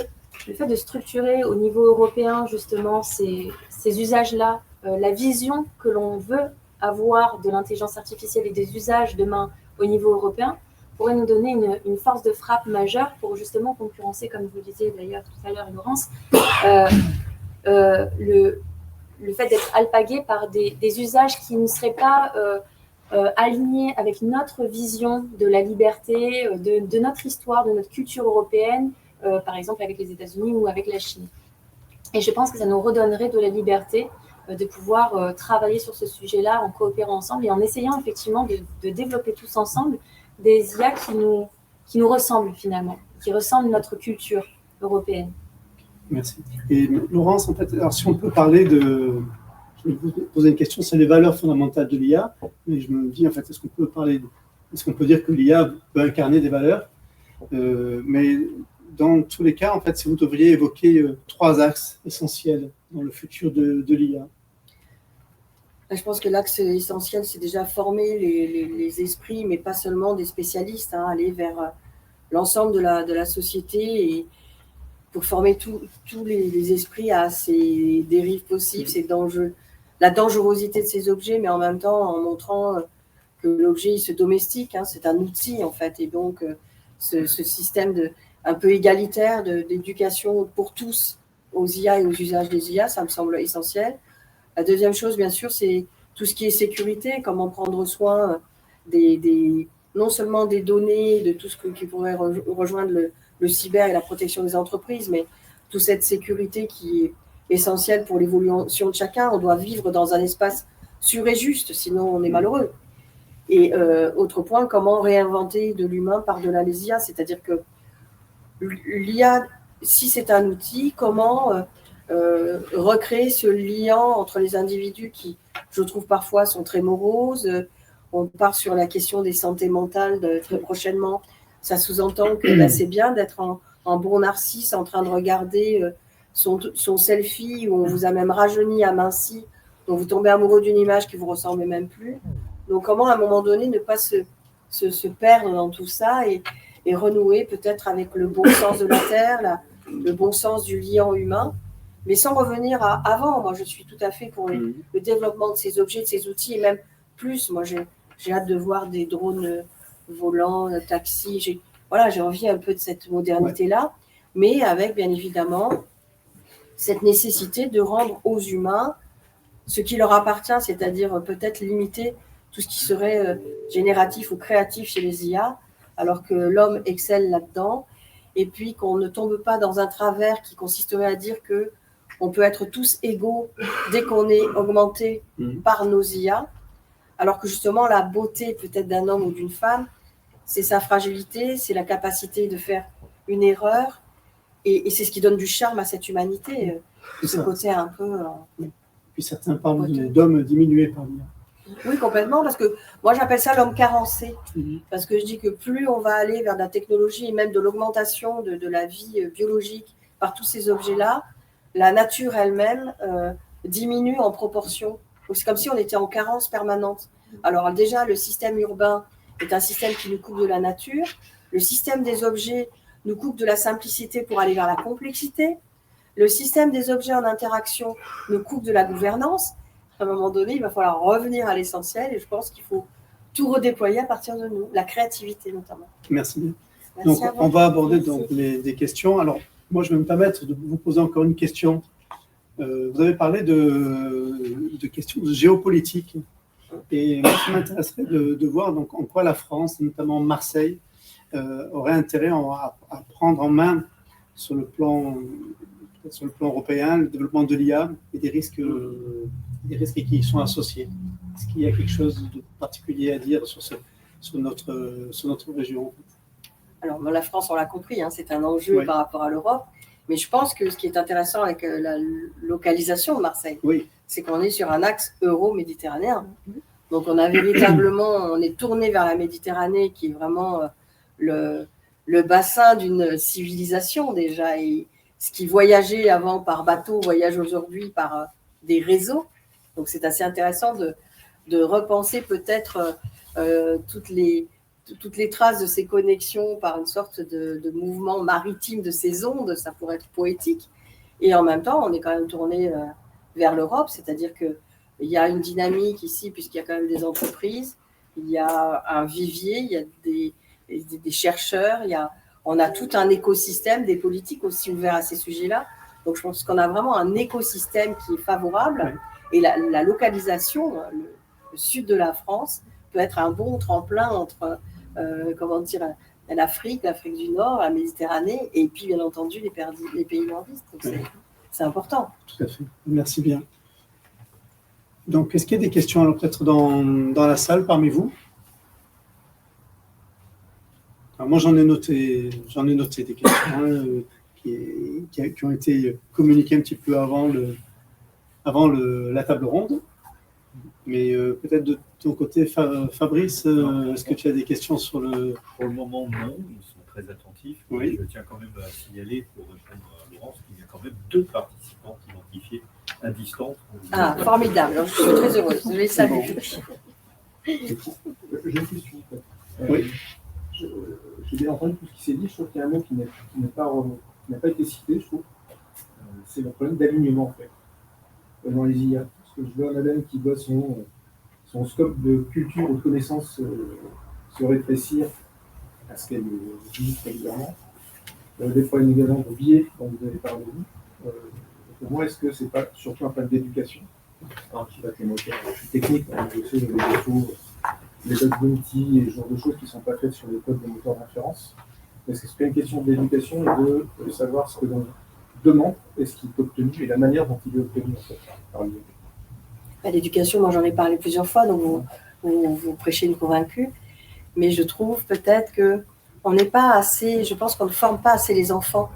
le fait de structurer au niveau européen justement ces usages-là, la vision que l'on veut avoir de l'intelligence artificielle et des usages demain au niveau européen pourrait nous donner une force de frappe majeure pour justement concurrencer, comme vous le disiez d'ailleurs tout à l'heure, Laurence, le fait d'être alpagué par des usages qui ne seraient pas alignés avec notre vision de la liberté, de notre histoire, de notre culture européenne, par exemple avec les États-Unis ou avec la Chine. Et je pense que ça nous redonnerait de la liberté de pouvoir travailler sur ce sujet-là en coopérant ensemble et en essayant effectivement de développer tous ensemble des IA qui nous ressemblent finalement, qui ressemblent à notre culture européenne. Merci. Et Laurence, en fait, alors si on peut parler de... Je vais vous poser une question, c'est les valeurs fondamentales de l'IA. Mais je me dis, en fait, est-ce qu'on peut dire que l'IA peut incarner des valeurs mais dans tous les cas, en fait, si vous devriez évoquer 3 axes essentiels dans le futur de l'IA. Je pense que l'axe essentiel, c'est déjà former les esprits, mais pas seulement des spécialistes, aller vers l'ensemble de la société et pour former tous les esprits à ces dérives possibles, ces dangers, la dangerosité de ces objets, mais en même temps en montrant que l'objet il se domestique, c'est un outil en fait, et donc ce système un peu égalitaire d'éducation pour tous aux IA et aux usages des IA, ça me semble essentiel. La deuxième chose, bien sûr, c'est tout ce qui est sécurité, comment prendre soin non seulement des données, de tout ce qui pourrait rejoindre le cyber et la protection des entreprises, mais toute cette sécurité qui est essentielle pour l'évolution de chacun. On doit vivre dans un espace sûr et juste, sinon on est malheureux. Et autre point, comment réinventer de l'humain par-delà les IA, c'est-à-dire que l'IA, si c'est un outil, comment recréer ce lien entre les individus qui, je trouve, parfois sont très moroses. On part sur la question des santé mentales très prochainement. Ça sous-entend que c'est bien d'être en bon narcisse en train de regarder son selfie où on vous a même rajeuni, aminci, dont vous tombez amoureux d'une image qui ne vous ressemble même plus. Donc comment à un moment donné ne pas se perdre dans tout ça et renouer peut-être avec le bon sens de la terre, le bon sens du lien humain, mais sans revenir à avant. Moi je suis tout à fait pour le développement de ces objets, de ces outils, et même plus. Moi j'ai hâte de voir des drones volants, taxis, j'ai envie un peu de cette modernité-là, mais avec bien évidemment cette nécessité de rendre aux humains ce qui leur appartient, c'est-à-dire peut-être limiter tout ce qui serait génératif ou créatif chez les IA, alors que l'homme excelle là-dedans, et puis qu'on ne tombe pas dans un travers qui consisterait à dire qu'on peut être tous égaux dès qu'on est augmenté par nos IA, alors que justement la beauté peut-être d'un homme ou d'une femme, c'est sa fragilité, c'est la capacité de faire une erreur, et c'est ce qui donne du charme à cette humanité, ce côté un peu... Puis certains parlent d'hommes diminués par l'IA. Oui, complètement, parce que moi j'appelle ça l'homme carencé, parce que je dis que plus on va aller vers la technologie et même de l'augmentation de la vie biologique par tous ces objets-là, la nature elle-même diminue en proportion. Donc c'est comme si on était en carence permanente. Alors déjà, le système urbain est un système qui nous coupe de la nature, le système des objets nous coupe de la simplicité pour aller vers la complexité, le système des objets en interaction nous coupe de la gouvernance. À un moment donné, il va falloir revenir à l'essentiel et je pense qu'il faut tout redéployer à partir de nous, la créativité notamment. Merci bien. Donc, on va aborder donc des questions. Alors, moi, je vais me permettre de vous poser encore une question. Vous avez parlé de questions géopolitiques et moi, ça m'intéresserait de voir donc, en quoi la France, notamment Marseille, aurait intérêt à prendre en main sur le plan européen le développement de l'IA et des risques qui y sont associés. Est-ce qu'il y a quelque chose de particulier à dire sur notre région? Alors, la France, on l'a compris, c'est un enjeu par rapport à l'Europe, mais je pense que ce qui est intéressant avec la localisation de Marseille, c'est qu'on est sur un axe euro-méditerranéen. Donc, on est tourné vers la Méditerranée, qui est vraiment le bassin d'une civilisation déjà, et ce qui voyageait avant par bateau voyage aujourd'hui par des réseaux. Donc, c'est assez intéressant de repenser peut-être toutes les traces de ces connexions par une sorte de mouvement maritime de ces ondes. Ça pourrait être poétique. Et en même temps, on est quand même tourné vers l'Europe, c'est-à-dire qu'il y a une dynamique ici, puisqu'il y a quand même des entreprises, il y a un vivier, il y a des chercheurs, on a tout un écosystème, des politiques aussi ouverts à ces sujets-là. Donc, je pense qu'on a vraiment un écosystème qui est favorable. Et la localisation, le sud de la France, peut être un bon tremplin entre l'Afrique du Nord, la Méditerranée, et puis, bien entendu, les pays nordistes. Donc, c'est important. Tout à fait. Merci bien. Donc, est-ce qu'il y a des questions alors, peut-être dans la salle parmi vous? Alors, moi, j'en ai noté des questions qui ont été communiquées un petit peu avant la table ronde. Mais peut-être de ton côté, Fabrice, est-ce que tu as des questions sur le... Pour le moment, non. Ils sont très attentifs. Oui. Je tiens quand même à signaler, pour répondre à Laurence, qu'il y a quand même 2 participants identifiés à distance. Ah, formidable. Alors, je suis très heureuse. Je les salue. J'ai une question. En fait. Oui. J'ai bien entendu tout ce qui s'est dit. Je trouve qu'il y a un mot qui n'a pas été cité, je trouve. C'est le problème d'alignement, en fait, dans les IA. Parce que je vois madame qui voit son scope de culture ou de connaissances se rétrécir à ce qu'elle dit régulièrement. Des problèmes également de biais dont vous avez parlé. Pour moi, est-ce que ce n'est pas surtout un problème d'éducation? Alors, je sais pas, les moteurs techniques, je sais, les défauts, les codes Bounty et ce genre de choses qui ne sont pas faites sur les codes de moteurs d'inférence. Est-ce que c'est pas une question d'éducation et de savoir ce que l'on demande et ce qui est obtenu et la manière dont il est obtenu, en fait, par l'IA? L'éducation, moi j'en ai parlé plusieurs fois, donc vous prêchez une convaincue, mais je trouve peut-être qu'on n'est pas assez, je pense qu'on ne forme pas assez les enfants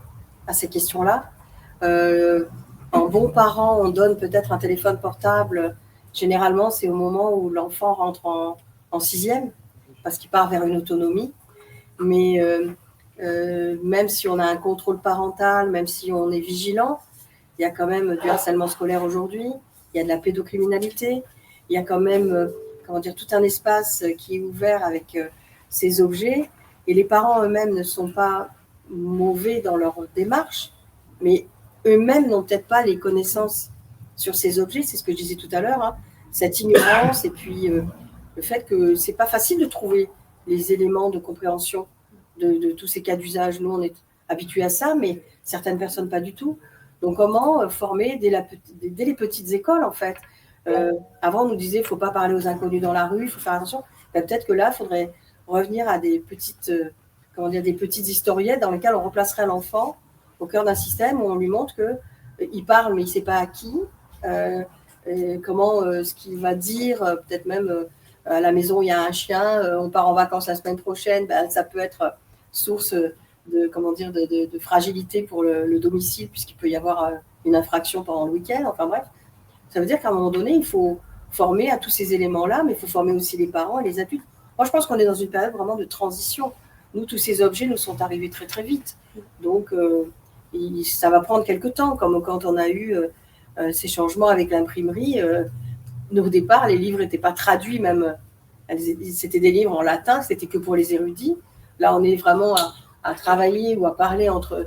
à ces questions-là. En bon parent, on donne peut-être un téléphone portable, généralement c'est au moment où l'enfant rentre en 6e, parce qu'il part vers une autonomie, mais même si on a un contrôle parental, même si on est vigilant, il y a quand même du harcèlement scolaire aujourd'hui. Il y a de la pédocriminalité, il y a quand même tout un espace qui est ouvert avec ces objets. Et les parents eux-mêmes ne sont pas mauvais dans leur démarche, mais eux-mêmes n'ont peut-être pas les connaissances sur ces objets. C'est ce que je disais tout à l'heure, hein. Cette ignorance et puis le fait que c'est pas facile de trouver les éléments de compréhension de tous ces cas d'usage. Nous, on est habitués à ça, mais certaines personnes pas du tout. Donc, comment former dès les petites écoles, en fait? Avant, on nous disait, il ne faut pas parler aux inconnus dans la rue, il faut faire attention. Peut-être que là, il faudrait revenir à des petites historiettes dans lesquelles on replacerait l'enfant au cœur d'un système où on lui montre qu'il parle, mais il ne sait pas à qui, ce qu'il va dire, peut-être même à la maison, il y a un chien, on part en vacances la semaine prochaine, ça peut être source de fragilité pour le domicile, puisqu'il peut y avoir une infraction pendant le week-end. Enfin bref, ça veut dire qu'à un moment donné, il faut former à tous ces éléments-là, mais il faut former aussi les parents et les adultes. Moi, je pense qu'on est dans une période vraiment de transition. Nous, tous ces objets nous sont arrivés très, très vite. Donc, ça va prendre quelques temps, comme quand on a eu ces changements avec l'imprimerie. Au départ, les livres n'étaient pas traduits, même. C'était des livres en latin, c'était que pour les érudits. Là, on est vraiment à travailler ou à parler entre,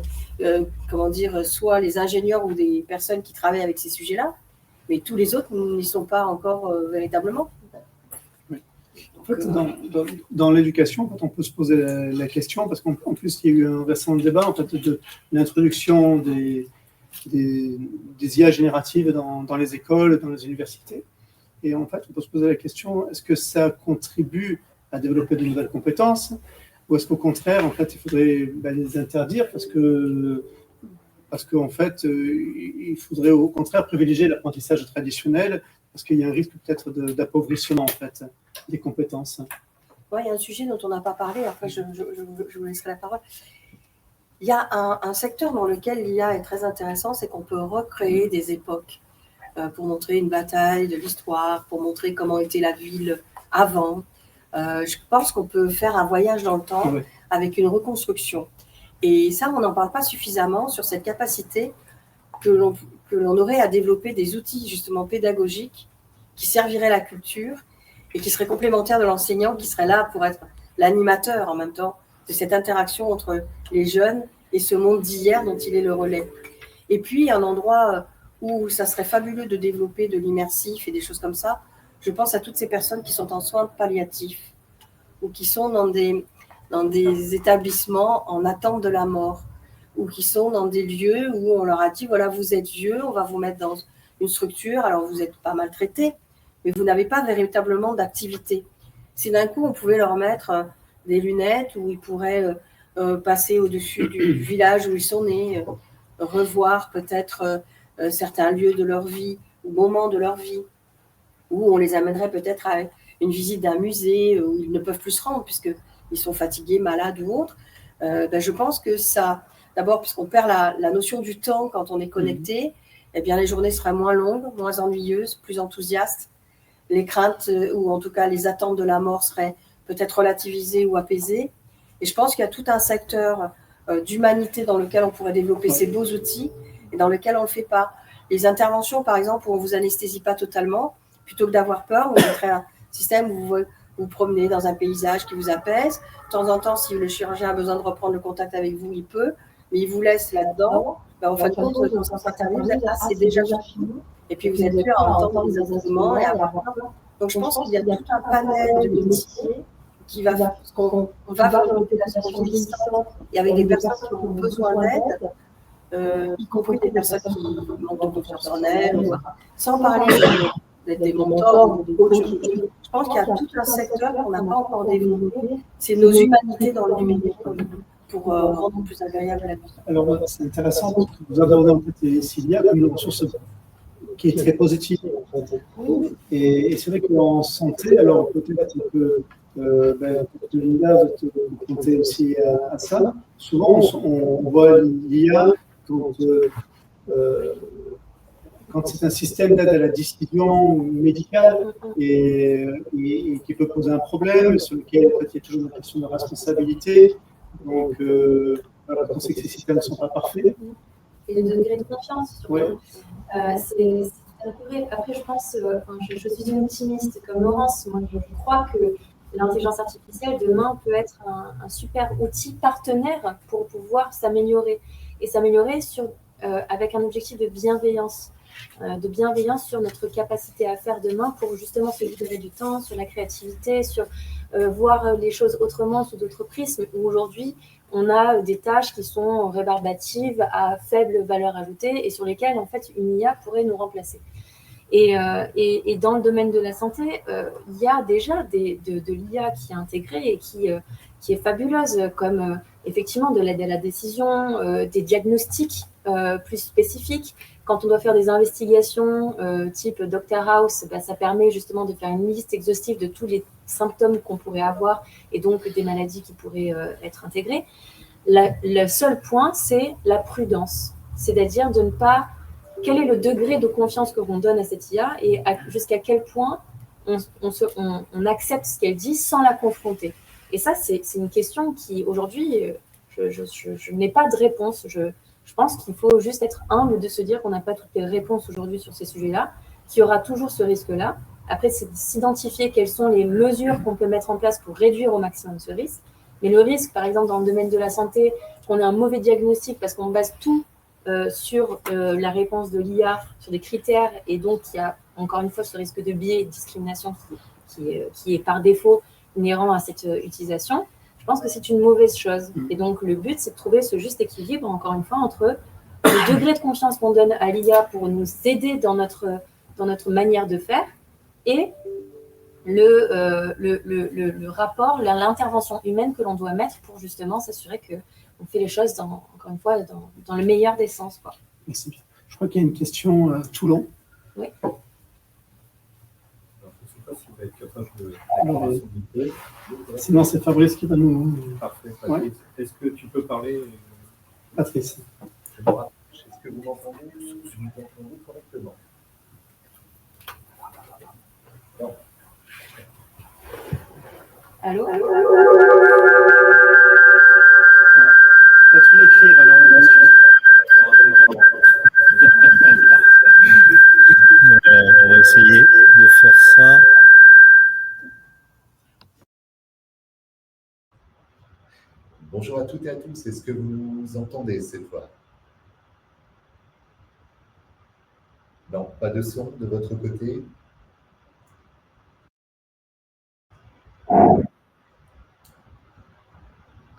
soit les ingénieurs ou des personnes qui travaillent avec ces sujets-là, mais tous les autres n'y sont pas encore véritablement. Oui. En fait, dans l'éducation, quand on peut se poser la question, parce qu'en plus, il y a eu un récent débat en fait, de l'introduction des IA génératives dans les écoles, dans les universités. Et en fait, on peut se poser la question, est-ce que ça contribue à développer de nouvelles compétences? Ou est-ce qu'au contraire, en fait, il faudrait les interdire parce qu'en fait, il faudrait au contraire privilégier l'apprentissage traditionnel parce qu'il y a un risque peut-être d'appauvrissement en fait des compétences. Oui, il y a un sujet dont on n'a pas parlé. Après, je vous laisserai la parole. Il y a un secteur dans lequel l'IA est très intéressant, c'est qu'on peut recréer des époques pour montrer une bataille de l'histoire, pour montrer comment était la ville avant. Je pense qu'on peut faire un voyage dans le temps avec une reconstruction. Et ça, on n'en parle pas suffisamment sur cette capacité que l'on aurait à développer des outils justement pédagogiques qui serviraient la culture et qui seraient complémentaires de l'enseignant, qui serait là pour être l'animateur en même temps de cette interaction entre les jeunes et ce monde d'hier dont il est le relais. Et puis, un endroit où ça serait fabuleux de développer de l'immersif et des choses comme ça, je pense à toutes ces personnes qui sont en soins palliatifs ou qui sont dans des établissements en attente de la mort ou qui sont dans des lieux où on leur a dit, voilà, vous êtes vieux, on va vous mettre dans une structure, alors vous n'êtes pas maltraité, mais vous n'avez pas véritablement d'activité. Si d'un coup, on pouvait leur mettre des lunettes où ils pourraient passer au-dessus du village où ils sont nés, revoir peut-être certains lieux de leur vie ou moments de leur vie, ou on les amènerait peut-être à une visite d'un musée où ils ne peuvent plus se rendre puisqu'ils sont fatigués, malades ou autres. Je pense que ça, d'abord, puisqu'on perd la notion du temps quand on est connecté, eh bien, les journées seraient moins longues, moins ennuyeuses, plus enthousiastes. Les craintes ou en tout cas les attentes de la mort seraient peut-être relativisées ou apaisées. Et je pense qu'il y a tout un secteur d'humanité dans lequel on pourrait développer ces beaux outils et dans lequel on ne le fait pas. Les interventions, par exemple, où on ne vous anesthésie pas totalement, plutôt que d'avoir peur, on mettrait un système où vous vous promenez dans un paysage qui vous apaise. De temps en temps, si le chirurgien a besoin de reprendre le contact avec vous, il peut, mais il vous laisse là-dedans. En fin de compte, quand ça s'intervient, vous êtes là, c'est déjà fini. Et puis vous êtes plus à entendre des instruments et à avoir peur. Donc je pense qu'il y a tout un panel de métiers qui va faire qu'on va vers une population vieillissante et avec des personnes qui ont besoin d'aide, y compris des personnes qui manquent de confiance en elles, sans parler des mentors ou des coachs. Je pense qu'il y a tout un secteur qu'on n'a pas encore développé, c'est nos humanités dans le numérique pour rendre plus agréable la vie. Alors, c'est intéressant parce que vous abordez en fait Cilia comme une ressource qui est très positive. Et c'est vrai qu'en santé, alors peut-être que Linda va te compter aussi à ça. Souvent, on voit l'IA quand c'est un système d'aide à la décision médicale et qui peut poser un problème, sur lequel en fait, il y a toujours une question de responsabilité. Donc, on sait que ces systèmes ne sont pas parfaits. Et le degré de confiance. Oui. C'est vrai. Après, je pense, je suis une optimiste comme Laurence. Moi, je crois que l'intelligence artificielle, demain, peut être un super outil partenaire pour pouvoir s'améliorer. Et s'améliorer avec un objectif de bienveillance sur notre capacité à faire demain pour justement se libérer du temps, sur la créativité, sur voir les choses autrement sous d'autres prismes, où aujourd'hui, on a des tâches qui sont rébarbatives à faible valeur ajoutée et sur lesquelles, en fait, une IA pourrait nous remplacer. Et dans le domaine de la santé, il y a déjà de l'IA qui est intégrée et qui est fabuleuse, comme effectivement de l'aide à la décision, des diagnostics plus spécifiques. Quand on doit faire des investigations type Dr House, ça permet justement de faire une liste exhaustive de tous les symptômes qu'on pourrait avoir et donc des maladies qui pourraient être intégrées. Le seul point, c'est la prudence, c'est-à-dire de ne pas... Quel est le degré de confiance que l'on donne à cette IA et jusqu'à quel point on accepte ce qu'elle dit sans la confronter. Et ça, c'est une question qui, aujourd'hui, je n'ai pas de réponse. Je pense qu'il faut juste être humble de se dire qu'on n'a pas toutes les réponses aujourd'hui sur ces sujets-là, qu'il y aura toujours ce risque-là. Après, c'est de s'identifier quelles sont les mesures qu'on peut mettre en place pour réduire au maximum ce risque. Mais le risque, par exemple, dans le domaine de la santé, qu'on ait un mauvais diagnostic parce qu'on base tout sur la réponse de l'IA, sur des critères, et donc il y a encore une fois ce risque de biais et de discrimination qui est par défaut inhérent à cette utilisation. Je pense que c'est une mauvaise chose. Et donc le but, c'est de trouver ce juste équilibre, encore une fois, entre le degré de confiance qu'on donne à l'IA pour nous aider dans notre manière de faire et le rapport, l'intervention humaine que l'on doit mettre pour justement s'assurer qu'on fait les choses, encore une fois, dans le meilleur des sens. Quoi. Merci bien. Je crois qu'il y a une question Toulon. Oui. Alors, je ne sais pas si vous allez être capable de... Alors, sinon, c'est Fabrice qui va nous... Parfait. Patrice. Ouais. Est-ce que tu peux parler Patrice. Est-ce que vous m'entendez? Je vous entends correctement. Non. Allô? Peut-être l'écrire alors. On va essayer de faire ça. Bonjour à toutes et à tous. Est-ce que vous nous entendez cette fois? Non, pas de son de votre côté?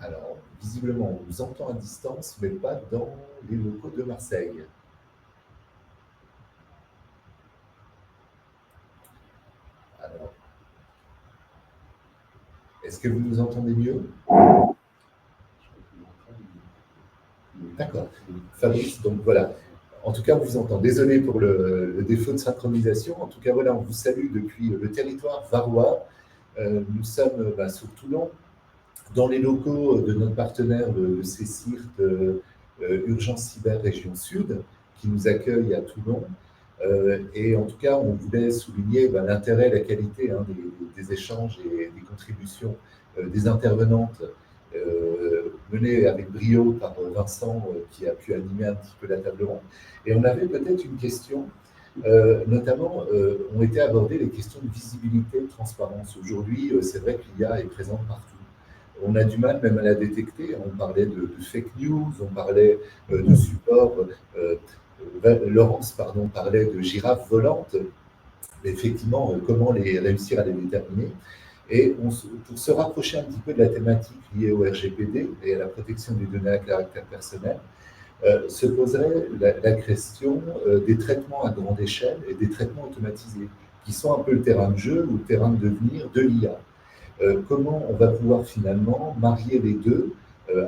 Alors, visiblement, on vous entend à distance, mais pas dans les locaux de Marseille. Alors, est-ce que vous nous entendez mieux? D'accord. Fabrice, donc voilà. En tout cas, on vous entend. Désolé pour le défaut de synchronisation. En tout cas, voilà, on vous salue depuis le territoire varois. Nous sommes sur Toulon, dans les locaux de notre partenaire, le CCIRT Urgence Cyber Région Sud, qui nous accueille à Toulon. Et en tout cas, on voulait souligner l'intérêt et la qualité des échanges et des contributions des intervenantes menées avec brio par Vincent, qui a pu animer un petit peu la table ronde. Et on avait peut-être une question, notamment, ont été abordées les questions de visibilité, de transparence. Aujourd'hui, c'est vrai que l'IA est présente partout. On a du mal même à la détecter. On parlait de fake news, on parlait de support. Laurence parlait de girafes volantes. Mais effectivement, comment réussir à les déterminer? Et pour se rapprocher un petit peu de la thématique liée au RGPD et à la protection des données à caractère personnel, se poserait la question des traitements à grande échelle et des traitements automatisés, qui sont un peu le terrain de jeu ou le terrain de devenir de l'IA. Comment on va pouvoir finalement marier les deux?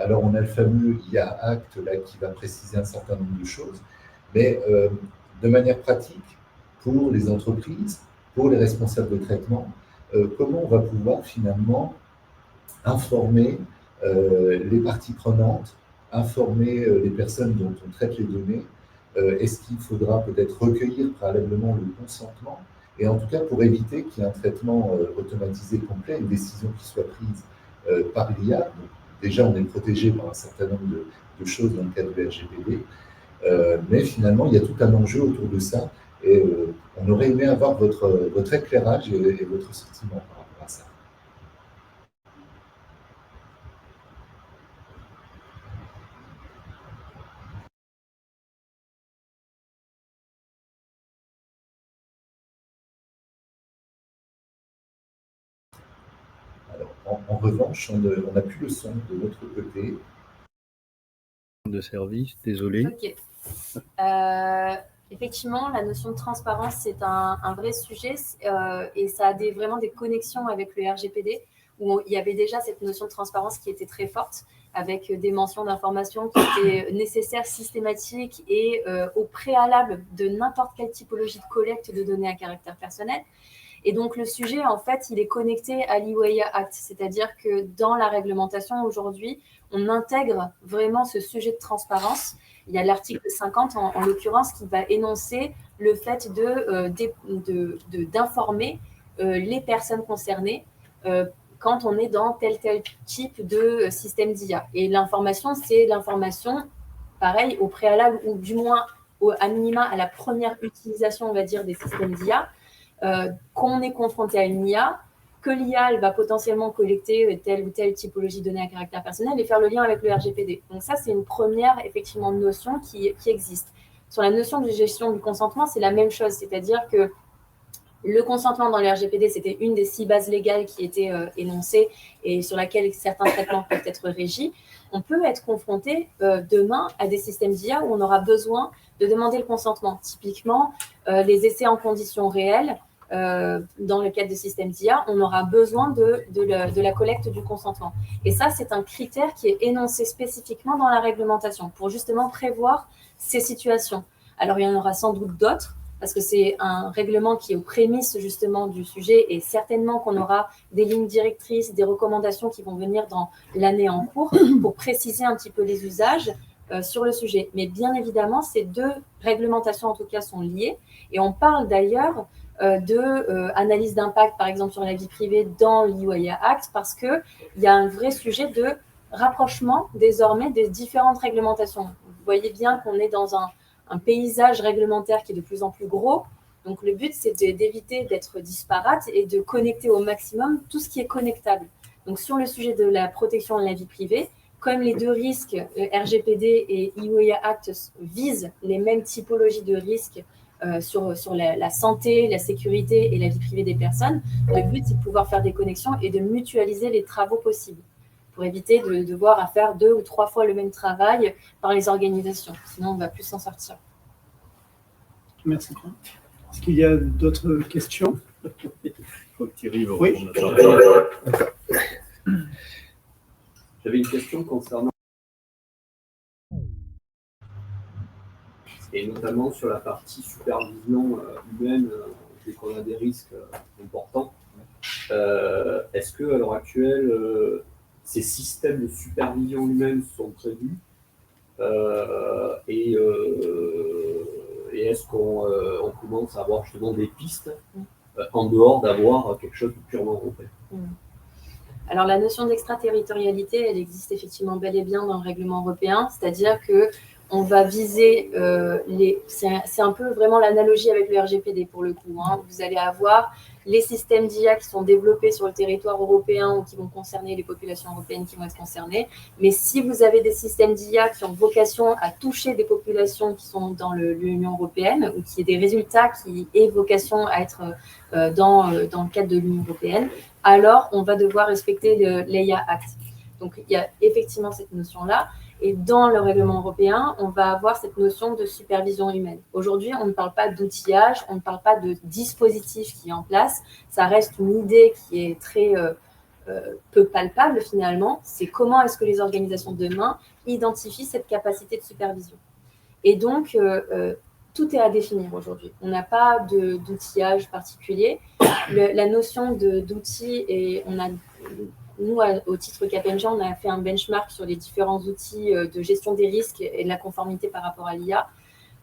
Alors, on a le fameux IA Act là, qui va préciser un certain nombre de choses, mais de manière pratique, pour les entreprises, pour les responsables de traitement, comment on va pouvoir finalement informer les parties prenantes, informer les personnes dont on traite les données? Est-ce qu'il faudra peut-être recueillir préalablement le consentement? Et en tout cas, pour éviter qu'il y ait un traitement automatisé complet, une décision qui soit prise par l'IA. Déjà, on est protégé par un certain nombre de choses dans le cadre du RGPD, mais finalement, il y a tout un enjeu autour de ça. Et on aurait aimé avoir votre éclairage et votre sentiment par rapport à ça. Alors, en revanche, on n'a plus le son de l'autre côté. De service, désolé. Ok. Effectivement, la notion de transparence, c'est un vrai sujet et ça a vraiment des connexions avec le RGPD, où il y avait déjà cette notion de transparence qui était très forte, avec des mentions d'informations qui étaient nécessaires, systématiques et au préalable de n'importe quelle typologie de collecte de données à caractère personnel. Et donc, le sujet, en fait, il est connecté à l'IWAIA Act, c'est-à-dire que dans la réglementation aujourd'hui, on intègre vraiment ce sujet de transparence. Il y a l'article 50, en l'occurrence, qui va énoncer le fait d'informer les personnes concernées quand on est dans tel type de système d'IA. Et l'information, c'est l'information, pareil, au préalable, ou du moins, à minima, à la première utilisation, on va dire, des systèmes d'IA, qu'on est confronté à une IA, que l'IA va potentiellement collecter telle ou telle typologie de données à caractère personnel et faire le lien avec le RGPD. Donc ça, c'est une première, effectivement, notion qui existe. Sur la notion de gestion du consentement, c'est la même chose, c'est-à-dire que le consentement dans le RGPD, c'était une des 6 bases légales qui étaient énoncées et sur laquelle certains traitements peuvent être régis. On peut être confronté demain à des systèmes d'IA où on aura besoin de demander le consentement. Typiquement, les essais en conditions réelles, dans le cadre de systèmes d'IA, on aura besoin de la collecte du consentement. Et ça, c'est un critère qui est énoncé spécifiquement dans la réglementation pour justement prévoir ces situations. Alors, il y en aura sans doute d'autres, parce que c'est un règlement qui est aux prémices justement du sujet et certainement qu'on aura des lignes directrices, des recommandations qui vont venir dans l'année en cours pour préciser un petit peu les usages sur le sujet. Mais bien évidemment, ces deux réglementations en tout cas sont liées et on parle d'ailleurs d'analyse d'impact, par exemple, sur la vie privée dans l'IWAIA Act, parce qu'il y a un vrai sujet de rapprochement désormais des différentes réglementations. Vous voyez bien qu'on est dans un paysage réglementaire qui est de plus en plus gros. Donc, le but, c'est d'éviter d'être disparate et de connecter au maximum tout ce qui est connectable. Donc, sur le sujet de la protection de la vie privée, comme les deux risques, RGPD et IWAIA Act, visent les mêmes typologies de risques sur la santé, la sécurité et la vie privée des personnes, le but, c'est de pouvoir faire des connexions et de mutualiser les travaux possibles pour éviter de devoir à faire 2 ou 3 fois le même travail par les organisations. Sinon, on ne va plus s'en sortir. Merci. Est-ce qu'il y a d'autres questions? Il faut que Thierry vous oui. J'avais une question concernant et notamment sur la partie supervision humaine, dès qu'on a des risques importants. Est-ce qu'à l'heure actuelle, ces systèmes de supervision humaine sont prévus et est-ce qu'on commence à avoir justement des pistes en dehors d'avoir quelque chose de purement européen? Alors la notion d'extraterritorialité, elle existe effectivement bel et bien dans le règlement européen, c'est-à-dire que on va viser c'est un peu vraiment l'analogie avec le RGPD pour le coup. Vous allez avoir les systèmes d'IA qui sont développés sur le territoire européen ou qui vont concerner les populations européennes qui vont être concernées. Mais si vous avez des systèmes d'IA qui ont vocation à toucher des populations qui sont dans l'Union européenne ou qui aient des résultats qui aient vocation à être dans le cadre de l'Union européenne, alors on va devoir respecter l'EIA Act. Donc il y a effectivement cette notion-là. Et dans le règlement européen, on va avoir cette notion de supervision humaine. Aujourd'hui, on ne parle pas d'outillage, on ne parle pas de dispositif qui est en place. Ça reste une idée qui est très peu palpable finalement. C'est comment est-ce que les organisations de demain identifient cette capacité de supervision. Et donc, tout est à définir aujourd'hui. On n'a pas d'outillage particulier. La notion d'outil, et on a... Nous, au titre KPMG, on a fait un benchmark sur les différents outils de gestion des risques et de la conformité par rapport à l'IA.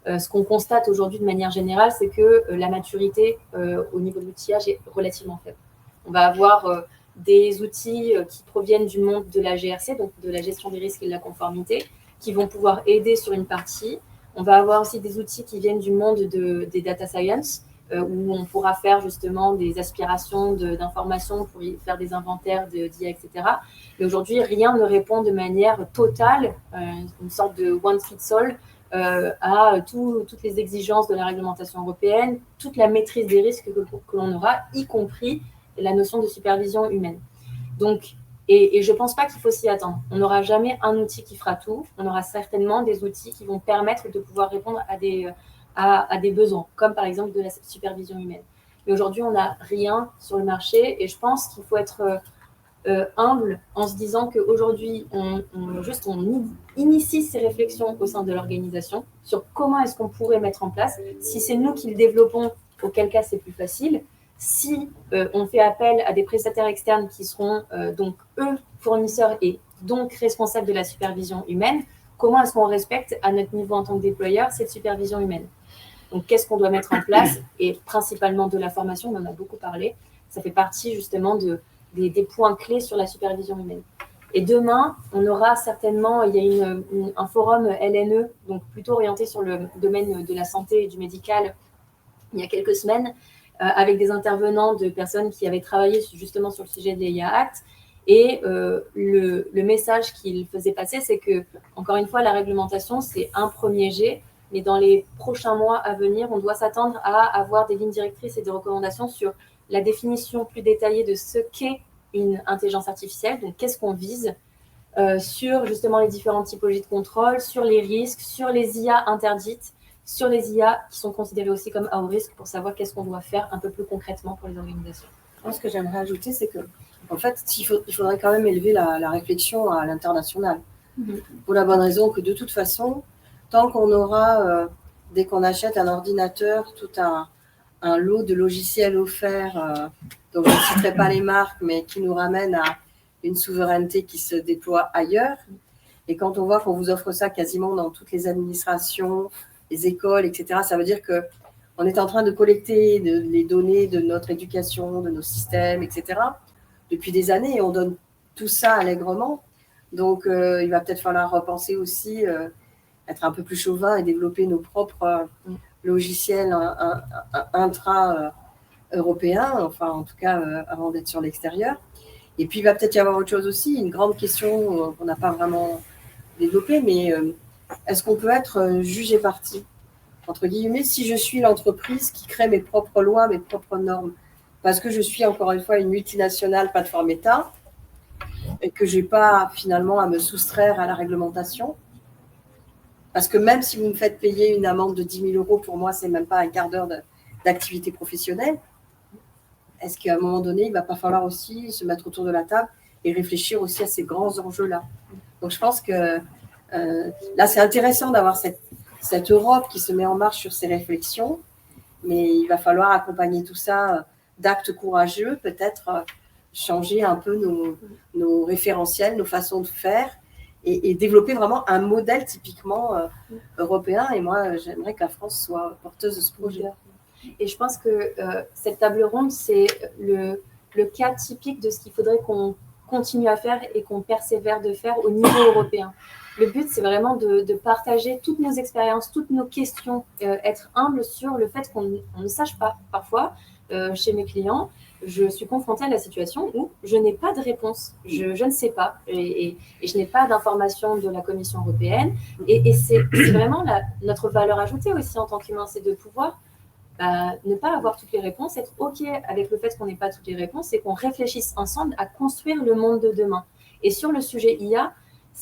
Ce qu'on constate aujourd'hui de manière générale, c'est que la maturité au niveau de l'outillage est relativement faible. On va avoir des outils qui proviennent du monde de la GRC, donc de la gestion des risques et de la conformité, qui vont pouvoir aider sur une partie. On va avoir aussi des outils qui viennent du monde des data science, où on pourra faire justement des aspirations d'informations pour y faire des inventaires d'IA, etc. Et aujourd'hui, rien ne répond de manière totale, une sorte de one fits all, à toutes les exigences de la réglementation européenne, toute la maîtrise des risques que l'on aura, y compris la notion de supervision humaine. Donc, et je ne pense pas qu'il faut s'y attendre. On n'aura jamais un outil qui fera tout. On aura certainement des outils qui vont permettre de pouvoir répondre à des besoins, comme par exemple de la supervision humaine. Mais aujourd'hui, on n'a rien sur le marché et je pense qu'il faut être humble en se disant qu'aujourd'hui, on initie ces réflexions au sein de l'organisation sur comment est-ce qu'on pourrait mettre en place. Si c'est nous qui le développons, auquel cas c'est plus facile. Si on fait appel à des prestataires externes qui seront donc eux fournisseurs et donc responsables de la supervision humaine, comment est-ce qu'on respecte à notre niveau en tant que déployeur cette supervision humaine? Donc, qu'est-ce qu'on doit mettre en place? Et principalement de la formation, on en a beaucoup parlé. Ça fait partie justement des points clés sur la supervision humaine. Et demain, on aura certainement, il y a un forum LNE, donc plutôt orienté sur le domaine de la santé et du médical, il y a quelques semaines, avec des intervenants de personnes qui avaient travaillé justement sur le sujet de l'EIA Act. Et le message qu'il faisait passer, c'est que, encore une fois, la réglementation, c'est un premier jet. Mais dans les prochains mois à venir, on doit s'attendre à avoir des lignes directrices et des recommandations sur la définition plus détaillée de ce qu'est une intelligence artificielle, donc qu'est-ce qu'on vise, sur justement les différentes typologies de contrôle, sur les risques, sur les IA interdites, sur les IA qui sont considérées aussi comme à haut risque pour savoir qu'est-ce qu'on doit faire un peu plus concrètement pour les organisations. Moi, ce que j'aimerais ajouter, c'est que, en fait, il faudrait quand même élever la réflexion à l'international. Pour la bonne raison que, de toute façon, tant qu'on aura, dès qu'on achète un ordinateur, tout un lot de logiciels offerts, dont je ne citerai pas les marques, mais qui nous ramènent à une souveraineté qui se déploie ailleurs. Et quand on voit qu'on vous offre ça quasiment dans toutes les administrations, les écoles, etc., ça veut dire qu'on est en train de collecter les données de notre éducation, de nos systèmes, etc., depuis des années, et on donne tout ça allègrement. Donc, il va peut-être falloir repenser aussi, être un peu plus chauvin et développer nos propres logiciels intra-européens, enfin, en tout cas, avant d'être sur l'extérieur. Et puis, il va peut-être y avoir autre chose aussi, une grande question qu'on n'a pas vraiment développée, mais est-ce qu'on peut être jugé parti, entre guillemets, si je suis l'entreprise qui crée mes propres lois, mes propres normes, parce que je suis, encore une fois, une multinationale plateforme État, et que je n'ai pas, finalement, à me soustraire à la réglementation. Parce que même si vous me faites payer une amende de 10 000 €, pour moi, ce n'est même pas un quart d'heure d'activité professionnelle. Est-ce qu'à un moment donné, il ne va pas falloir aussi se mettre autour de la table et réfléchir aussi à ces grands enjeux-là? Donc, je pense que là, c'est intéressant d'avoir cette Europe qui se met en marche sur ces réflexions, mais il va falloir accompagner tout ça d'actes courageux, peut-être changer un peu nos référentiels, nos façons de faire, et développer vraiment un modèle typiquement européen. Et moi, j'aimerais que la France soit porteuse de ce projet. Et je pense que cette table ronde, c'est le cas typique de ce qu'il faudrait qu'on continue à faire et qu'on persévère de faire au niveau européen. Le but, c'est vraiment de partager toutes nos expériences, toutes nos questions, être humble sur le fait qu'on ne sache pas. Parfois, chez mes clients, je suis confrontée à la situation où je n'ai pas de réponse, je ne sais pas, et je n'ai pas d'informations de la Commission européenne. Et c'est vraiment notre valeur ajoutée aussi en tant qu'humain, c'est de pouvoir ne pas avoir toutes les réponses, être OK avec le fait qu'on n'ait pas toutes les réponses et qu'on réfléchisse ensemble à construire le monde de demain. Et sur le sujet IA,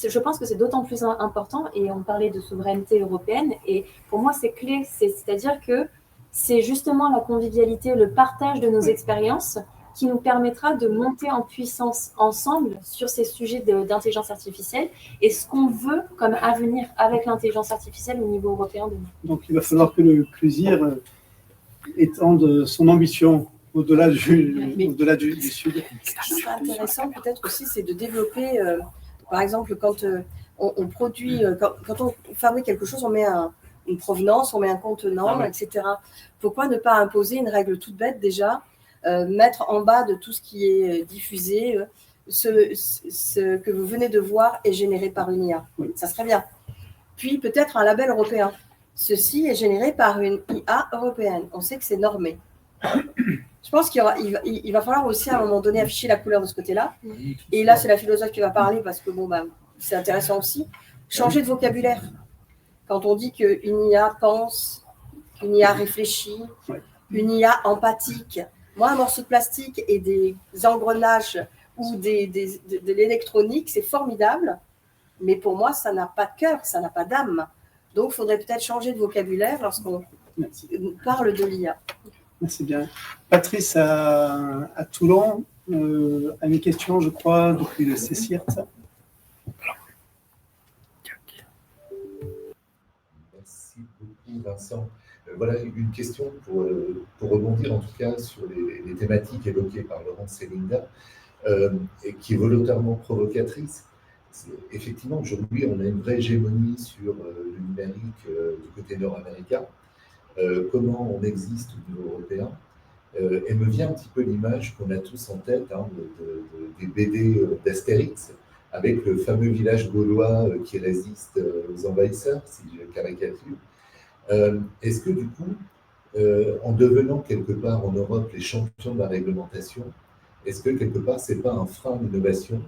je pense que c'est d'autant plus important, et on parlait de souveraineté européenne, et pour moi c'est clé, c'est-à-dire que c'est justement la convivialité, le partage de nos expériences qui nous permettra de monter en puissance ensemble sur ces sujets d'intelligence artificielle et ce qu'on veut comme avenir avec l'intelligence artificielle au niveau européen. Donc il va falloir que le CLUSIR étende son ambition au-delà du Sud. Ce qui serait intéressant peut-être aussi, c'est de développer, par exemple, quand on produit, quand on fabrique quelque chose, on met une provenance, on met un contenant, etc. Pourquoi ne pas imposer une règle toute bête déjà, mettre en bas de tout ce qui est diffusé, ce que vous venez de voir est généré par une IA. Ça serait bien. Puis peut-être un label européen. Ceci est généré par une IA européenne. On sait que c'est normé. Je pense qu'il va falloir aussi à un moment donné afficher la couleur de ce côté-là. Et là, c'est la philosophe qui va parler parce que c'est intéressant aussi. Changer de vocabulaire. Quand on dit qu'une IA pense, qu'une IA réfléchit, une IA empathique. Moi, un morceau de plastique et des engrenages ou de l'électronique, c'est formidable. Mais pour moi, ça n'a pas de cœur, ça n'a pas d'âme. Donc, il faudrait peut-être changer de vocabulaire lorsqu'on parle de l'IA. Merci bien. Patrice, à Toulon, a une question, je crois, depuis le CECIRT. Merci beaucoup, Vincent. Voilà une question pour rebondir en tout cas sur les thématiques évoquées par Laurence et Linda, et qui est volontairement provocatrice. Effectivement, aujourd'hui, on a une vraie hégémonie sur le numérique du côté nord-américain. Comment on existe au niveau européen. Et me vient un petit peu l'image qu'on a tous en tête des BD d'Astérix, avec le fameux village gaulois qui résiste aux envahisseurs, si je caricature. Est-ce que du coup, en devenant quelque part en Europe les champions de la réglementation, est-ce que quelque part, ce n'est pas un frein à l'innovation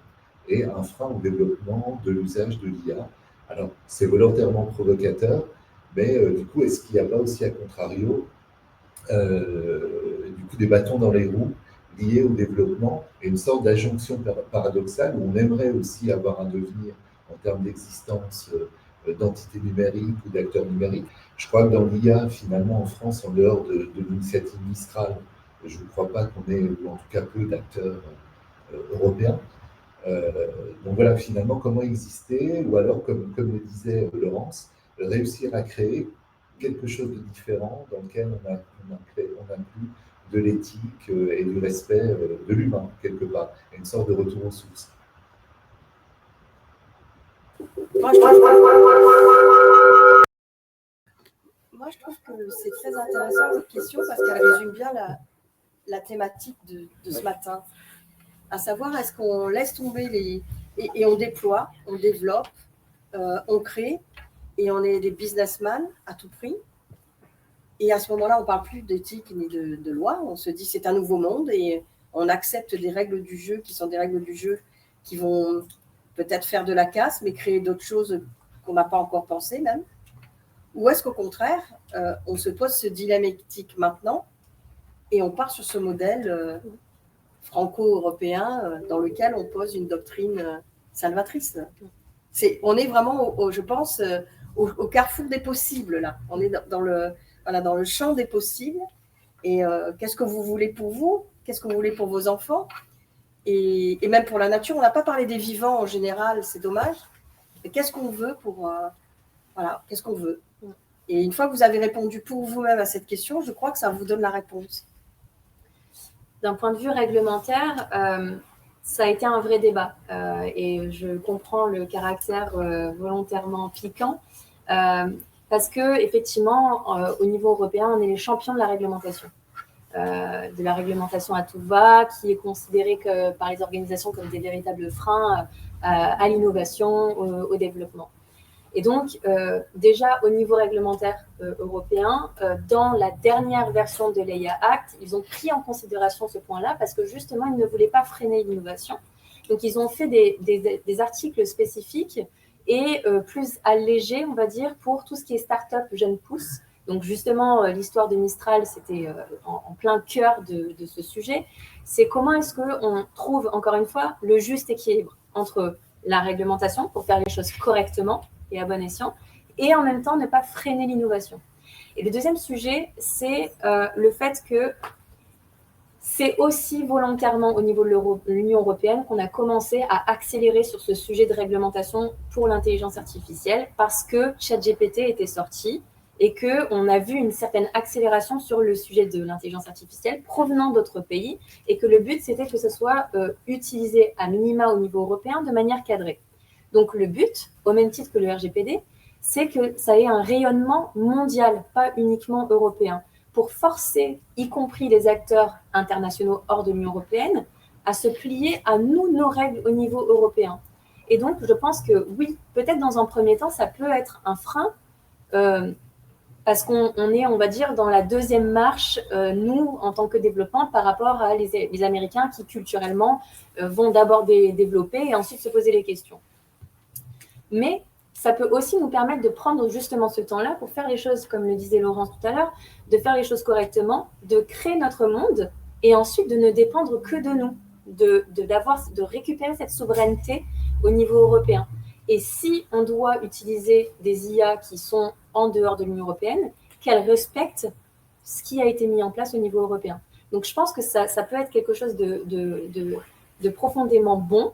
et un frein au développement de l'usage de l'IA? Alors, c'est volontairement provocateur, mais du coup, est-ce qu'il n'y a pas aussi, à contrario, du coup, des bâtons dans les roues liés au développement et une sorte d'injonction paradoxale où on aimerait aussi avoir un devenir en termes d'existence d'entités numériques ou d'acteurs numériques? Je crois que dans l'IA, finalement, en France, en dehors de l'initiative Mistral, je ne crois pas qu'on ait, ou en tout cas peu, d'acteurs européens. Donc voilà, finalement, comment exister, ou alors, comme le disait Laurence, réussir à créer quelque chose de différent dans lequel on inclut de l'éthique et du respect de l'humain, quelque part, et une sorte de retour aux sources. Moi, je trouve que c'est très intéressant cette question parce qu'elle résume bien la thématique de ce matin. À savoir, est-ce qu'on laisse tomber et on déploie, on développe, on crée, et on est des businessmen à tout prix. Et à ce moment-là, on ne parle plus d'éthique ni de loi. On se dit c'est un nouveau monde et on accepte des règles du jeu qui sont des règles du jeu qui vont peut-être faire de la casse, mais créer d'autres choses qu'on n'a pas encore pensé même. Ou est-ce qu'au contraire, on se pose ce dilemme éthique maintenant et on part sur ce modèle franco-européen dans lequel on pose une doctrine salvatrice. On est vraiment, je pense, au carrefour des possibles, là. On est dans le champ des possibles. Et qu'est-ce que vous voulez pour vous? Qu'est-ce que vous voulez pour vos enfants? Et même pour la nature, on n'a pas parlé des vivants en général, c'est dommage. Mais qu'est-ce qu'on veut pour... qu'est-ce qu'on veut? Et une fois que vous avez répondu pour vous-même à cette question, je crois que ça vous donne la réponse. D'un point de vue réglementaire, ça a été un vrai débat et je comprends le caractère volontairement piquant parce que effectivement, au niveau européen, on est les champions de la réglementation à tout va, qui est considérée par les organisations comme des véritables freins à l'innovation, au développement. Et donc, déjà au niveau réglementaire européen, dans la dernière version de l'EIA Act, ils ont pris en considération ce point-là parce que justement, ils ne voulaient pas freiner l'innovation. Donc, ils ont fait des articles spécifiques et plus allégés, on va dire, pour tout ce qui est start-up jeunes pousses. Donc, justement, l'histoire de Mistral, c'était en plein cœur de ce sujet. C'est comment est-ce qu'on trouve, encore une fois, le juste équilibre entre la réglementation pour faire les choses correctement et à bon escient, et en même temps ne pas freiner l'innovation. Et le deuxième sujet, c'est le fait que c'est aussi volontairement au niveau de l'Union européenne qu'on a commencé à accélérer sur ce sujet de réglementation pour l'intelligence artificielle parce que ChatGPT était sorti et qu'on a vu une certaine accélération sur le sujet de l'intelligence artificielle provenant d'autres pays et que le but, c'était que ce soit utilisé à minima au niveau européen de manière cadrée. Donc le but, au même titre que le RGPD, c'est que ça ait un rayonnement mondial, pas uniquement européen, pour forcer, y compris les acteurs internationaux hors de l'Union européenne, à se plier à nous, nos règles au niveau européen. Et donc, je pense que oui, peut-être dans un premier temps, ça peut être un frein, parce qu'on est, on va dire, dans la deuxième marche, nous, en tant que développants, par rapport à les Américains qui, culturellement, vont d'abord développer et ensuite se poser les questions. Mais ça peut aussi nous permettre de prendre justement ce temps-là pour faire les choses, comme le disait Laurence tout à l'heure, de faire les choses correctement, de créer notre monde et ensuite de ne dépendre que de nous, de récupérer cette souveraineté au niveau européen. Et si on doit utiliser des IA qui sont en dehors de l'Union européenne, qu'elles respectent ce qui a été mis en place au niveau européen. Donc je pense que ça peut être quelque chose de profondément bon,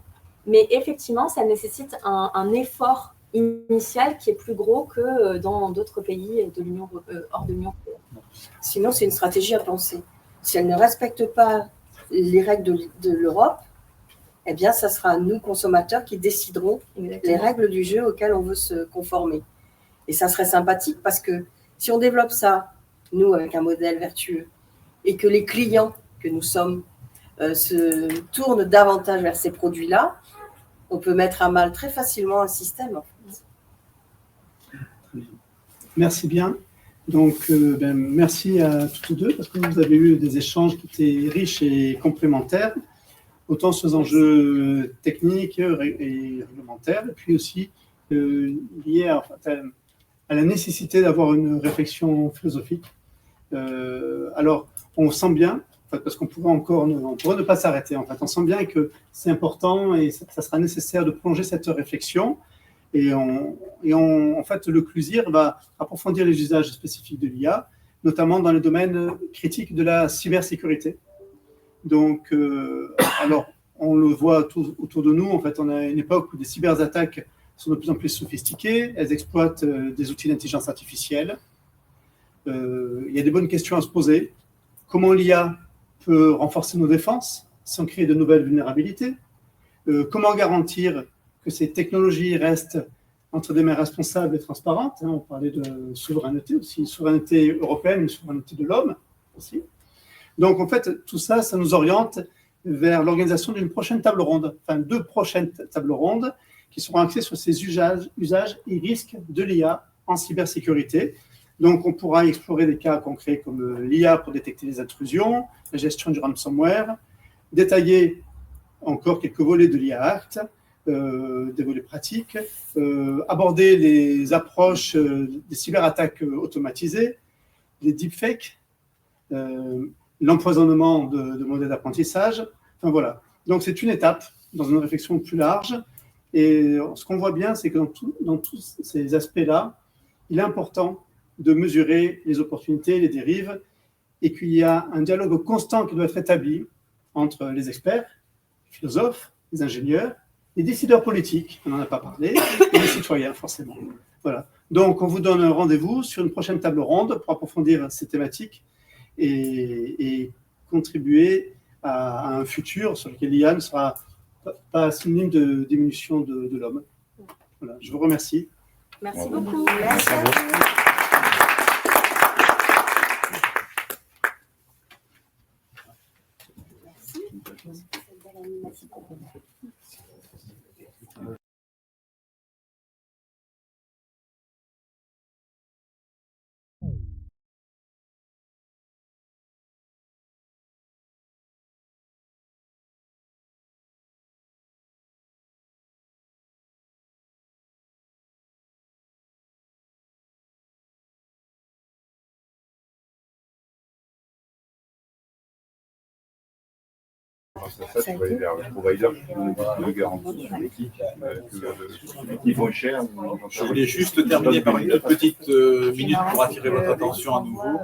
mais effectivement, ça nécessite un effort initial qui est plus gros que dans d'autres pays de l'Union, hors de l'Union européenne. Sinon, c'est une stratégie à penser. Si elle ne respecte pas les règles de l'Europe, eh bien, ça sera nous, consommateurs, qui déciderons les règles du jeu auxquelles on veut se conformer. Et ça serait sympathique parce que si on développe ça, nous, avec un modèle vertueux, et que les clients que nous sommes se tournent davantage vers ces produits-là, on peut mettre à mal très facilement un système. Merci bien. Donc, merci à toutes les deux parce que vous avez eu des échanges qui étaient riches et complémentaires, autant sur les enjeux techniques et réglementaires, et puis aussi liés à la nécessité d'avoir une réflexion philosophique. Alors, on sent bien, parce qu'on pourrait ne pas s'arrêter. En fait, on sent bien que c'est important et ça sera nécessaire de prolonger cette réflexion. Et en fait, le CLUSIR va approfondir les usages spécifiques de l'IA, notamment dans les domaines critiques de la cybersécurité. Donc, alors, on le voit autour de nous. En fait, on a une époque où des cyberattaques sont de plus en plus sophistiquées. Elles exploitent des outils d'intelligence artificielle. Il y a des bonnes questions à se poser. Comment l'IA peut renforcer nos défenses sans créer de nouvelles vulnérabilités? Comment garantir que ces technologies restent entre des mains responsables et transparentes? On parlait de souveraineté aussi, souveraineté européenne, une souveraineté de l'homme aussi. Donc, en fait, tout ça, ça nous oriente vers l'organisation d'une prochaine table ronde, enfin 2 prochaines tables rondes qui seront axées sur ces usages et risques de l'IA en cybersécurité. Donc, on pourra explorer des cas concrets comme l'IA pour détecter les intrusions, la gestion du ransomware, détailler encore quelques volets de l'IA Act, des volets pratiques, aborder les approches des cyberattaques automatisées, les deepfakes, l'empoisonnement de modèles d'apprentissage. Enfin voilà. Donc, c'est une étape dans une réflexion plus large. Et ce qu'on voit bien, c'est que dans tous ces aspects-là, il est important de mesurer les opportunités, les dérives, et qu'il y a un dialogue constant qui doit être établi entre les experts, les philosophes, les ingénieurs, les décideurs politiques, on n'en a pas parlé, et les citoyens, forcément. Voilà. Donc, on vous donne un rendez-vous sur une prochaine table ronde pour approfondir ces thématiques et contribuer à un futur sur lequel l'IA ne sera pas synonyme de diminution de l'homme. Voilà, je vous remercie. Merci beaucoup. Merci à vous. Ça, tu vas aller vers le provider qui nous garantit sur l'équipe que l'équipe est cher. Je voulais juste terminer par une petite minute pour attirer votre attention à nouveau.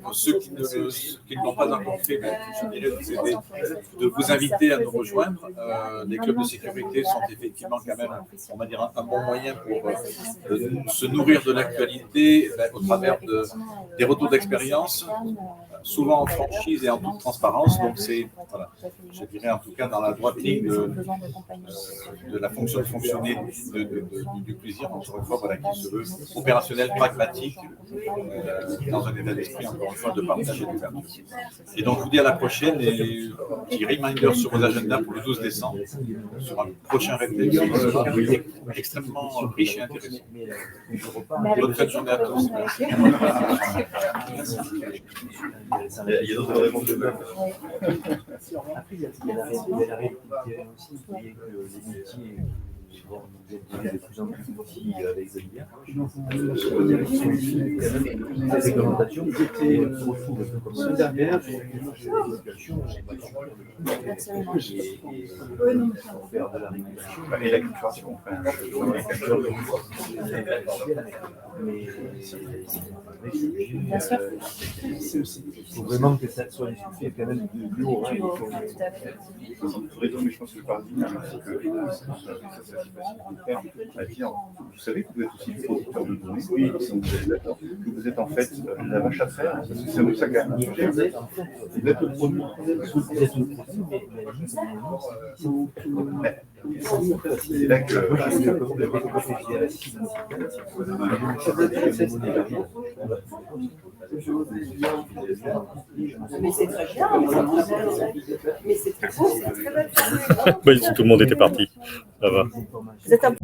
Pour ceux qui ne l'ont pas encore fait, je dirais de vous inviter à nous rejoindre. Les clubs de sécurité sont effectivement quand même, on va dire, un bon moyen pour se nourrir de l'actualité au travers des retours d'expérience, souvent en franchise et en toute transparence. Donc c'est, voilà, je dirais en tout cas dans la droite ligne de la fonction de fonctionner du plaisir, encore une fois, voilà, qui se veut opérationnel, pragmatique, dans un état d'esprit, encore une fois, de partage et d'ouverture. Et donc, je vous dis à la prochaine et petit reminder sur vos agendas pour le 12 décembre, sur un prochain réflexion extrêmement riche et intéressant. Bonne fin de journée à tous. Il y a d'autres réponses de même. Après, il y a la réalité aussi, qui est que les métiers nous aident de plus en plus avec l'IA. Les réglementations se retrouvent un peu comme ça. Dernière, pour faire de la régulation. Et la culturation, Bien sûr. Il faut vraiment que ça soit discuté quand même de plus haut. Mais je pense que le paradigme, c'est que ça à dire, vous savez que vous êtes aussi producteur de données, oui, si vous êtes d'accord, que vous êtes en fait la vache à faire, parce que c'est un peu ça quand même. Vous êtes le produit. C'est là que Mais c'est très bien, mais c'est très beau, c'est très belle. Tout le monde était parti. Ça va. Vous êtes un